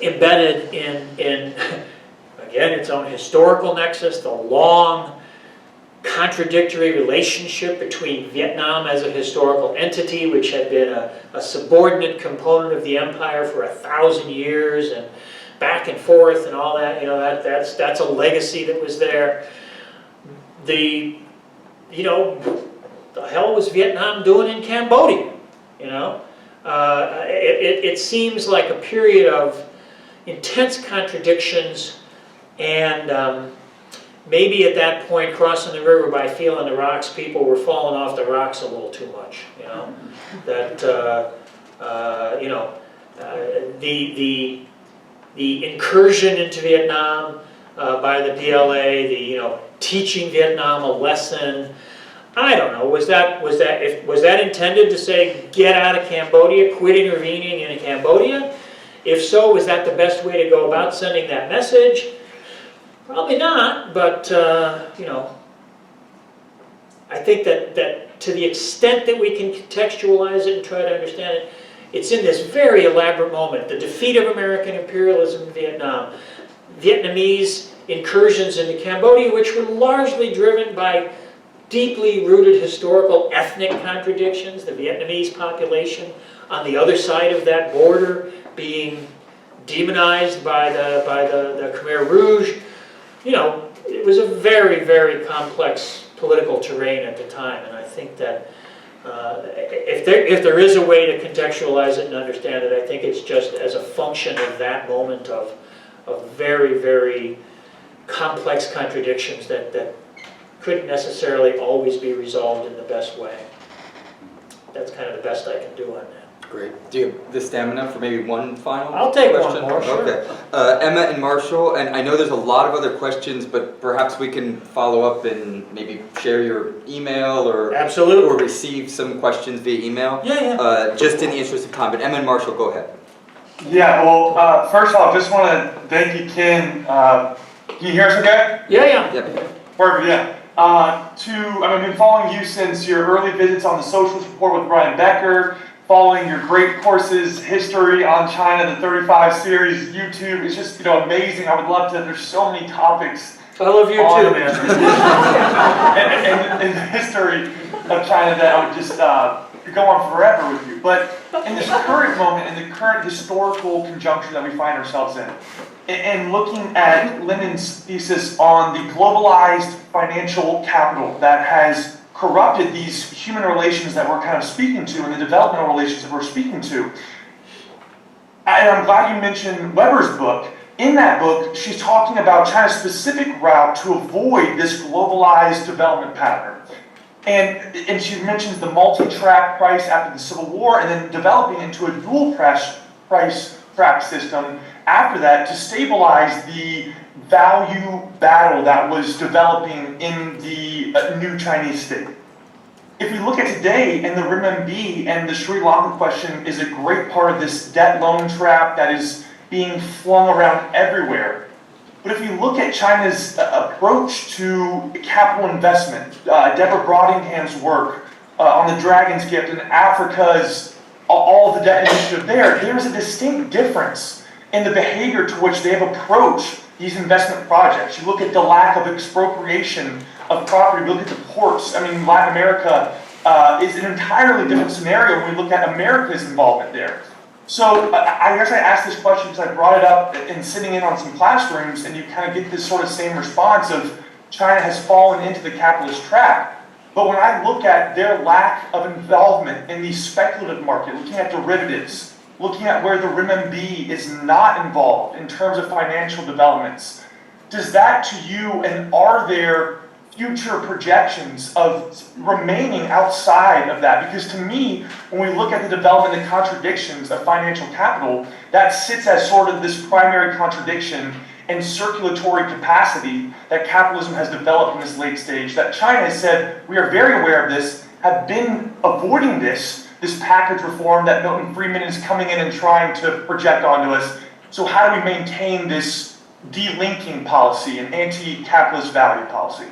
embedded in again, its own historical nexus, the long contradictory relationship between Vietnam as a historical entity, which had been a subordinate component of the empire for 1,000 years, and back and forth and all that. You know, that's a legacy that was there. You know, the hell was Vietnam doing in Cambodia? You know, it seems like a period of intense contradictions. And maybe at that point, crossing the river by feeling the rocks, people were falling off the rocks a little too much. You know, that you know, the incursion into Vietnam by the PLA, you know, teaching Vietnam a lesson. I don't know. Was that intended to say get out of Cambodia, quit intervening in Cambodia? If so, was that the best way to go about sending that message? Probably not, but you know, I think that to the extent that we can contextualize it and try to understand it, it's in this very elaborate moment, the defeat of American imperialism in Vietnam, Vietnamese incursions into Cambodia, which were largely driven by deeply rooted historical ethnic contradictions, the Vietnamese population on the other side of that border being demonized by the Khmer Rouge. You know, it was a very, very complex political terrain at the time, and I think that if there is a way to contextualize it and understand it, I think it's just as a function of that moment of very, very complex contradictions that couldn't necessarily always be resolved in the best way. That's kind of the best I can do on that. Great. Do you have the stamina for maybe one final I'll take question? one more, sure. Okay. Emma and Marshall, and I know there's a lot of other questions, but perhaps we can follow up and maybe share your email or Absolutely. Or receive some questions via email. Yeah. Just in the interest of time. But Emma and Marshall, go ahead. Yeah, well, first off, just want to thank you, Ken. Can you hear us okay? Yeah. Perfect, yeah. I've been following you since your early visits on the Socialist Report with Brian Becker, following your great courses, History on China, the 35 series, YouTube. It's just, you know, amazing. I would love to, there's so many topics. I love you too, man. and the history of China that I would just could go on forever with you, but in this current moment, in the current historical conjuncture that we find ourselves in, and looking at Lenin's thesis on the globalized financial capital that has corrupted these human relations that we're kind of speaking to and the developmental relations that we're speaking to. And I'm glad you mentioned Weber's book. In that book, she's talking about China's specific route to avoid this globalized development pattern. And she mentions the multi-track price after the Civil War and then developing into a dual price track system after that to stabilize the value battle that was developing in the new Chinese state. If we look at today, and the renminbi and the Sri Lanka question is a great part of this debt loan trap that is being flung around everywhere. But if you look at China's approach to capital investment, Deborah Brottingham's work on the Dragon's Gift and Africa's, all of the debt initiative there's a distinct difference in the behavior to which they have approached these investment projects. You look at the lack of expropriation of property, you look at the ports. I mean, Latin America is an entirely different scenario when we look at America's involvement there. So I guess I asked this question because I brought it up in sitting in on some classrooms, and you kind of get this sort of same response of China has fallen into the capitalist trap. But when I look at their lack of involvement in the speculative market, looking at derivatives, looking at where the renminbi is not involved in terms of financial developments, does that to you, and are there future projections of remaining outside of that? Because to me, when we look at the development and contradictions of financial capital, that sits as sort of this primary contradiction and circulatory capacity that capitalism has developed in this late stage, that China has said, we are very aware of this, have been avoiding this package reform that Milton Friedman is coming in and trying to project onto us. So how do we maintain this delinking policy and anti-capitalist value policy?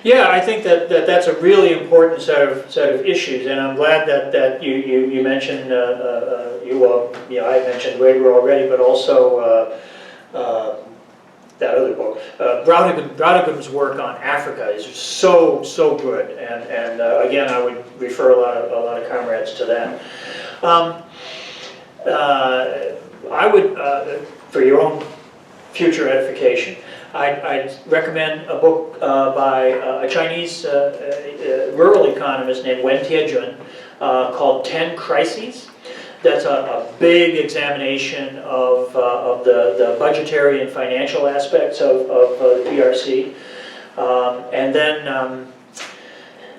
Yeah, I think that's a really important set of issues, and I'm glad that you mentioned I mentioned Weber already, but also that other book, Brautigham's work on Africa is so good, and again I would refer a lot of comrades to that. I would, for your own future edification, I'd recommend a book by a Chinese rural economist named Wen Tiejun called 10 Crises. That's a big examination of the budgetary and financial aspects of the PRC. And then,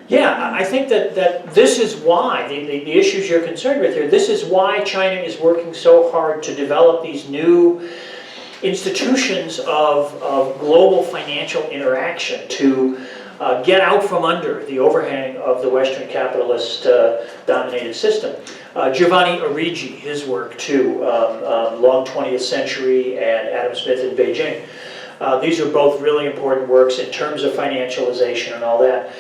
I think that this is why, the issues you're concerned with here, this is why China is working so hard to develop these new institutions of global financial interaction to get out from under the overhang of the Western capitalist dominated system. Giovanni Origi, his work too, Long 20th Century and Adam Smith in Beijing. These are both really important works in terms of financialization and all that.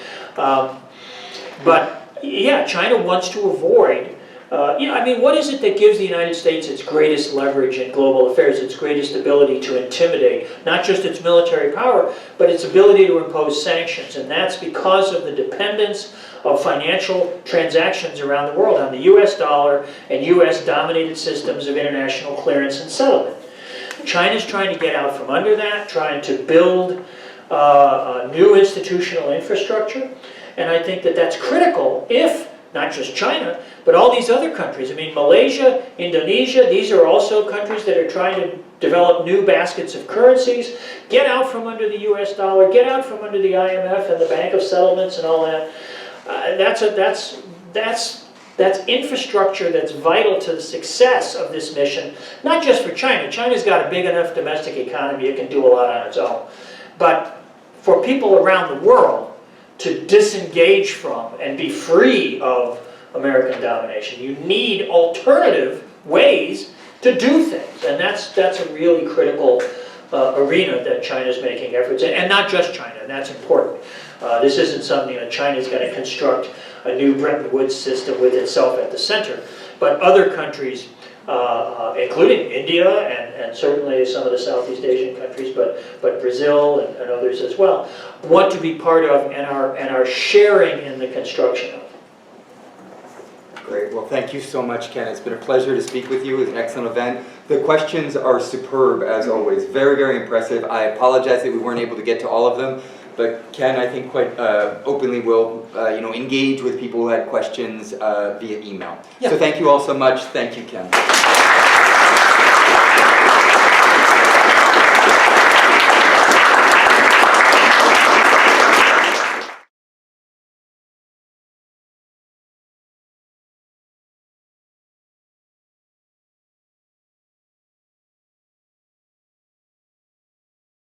But yeah, China wants to avoid what is it that gives the United States its greatest leverage in global affairs, its greatest ability to intimidate, not just its military power, but its ability to impose sanctions? And that's because of the dependence of financial transactions around the world on the US dollar and US-dominated systems of international clearance and settlement. China's trying to get out from under that, trying to build a new institutional infrastructure, and I think that that's critical if not just China, but all these other countries. I mean, Malaysia, Indonesia, these are also countries that are trying to develop new baskets of currencies, get out from under the US dollar, get out from under the IMF and the Bank of Settlements and all that. That's infrastructure that's vital to the success of this mission, not just for China. China's got a big enough domestic economy, it can do a lot on its own. But for people around the world to disengage from and be free of American domination, you need alternative ways to do things. And that's a really critical arena that China's making efforts in, and not just China, and that's important. This isn't something that China's going to construct a new Bretton Woods system with itself at the center, but other countries, including India and certainly some of the Southeast Asian countries, but Brazil and others as well, want to be part of and are sharing in the construction of. Great. Well, thank you so much, Ken. It's been a pleasure to speak with you. It was an excellent event. The questions are superb, as always. Very, very impressive. I apologize that we weren't able to get to all of them, but Ken, I think, quite openly will, engage with people who had questions via email. Yeah. So thank you all so much. Thank you, Ken.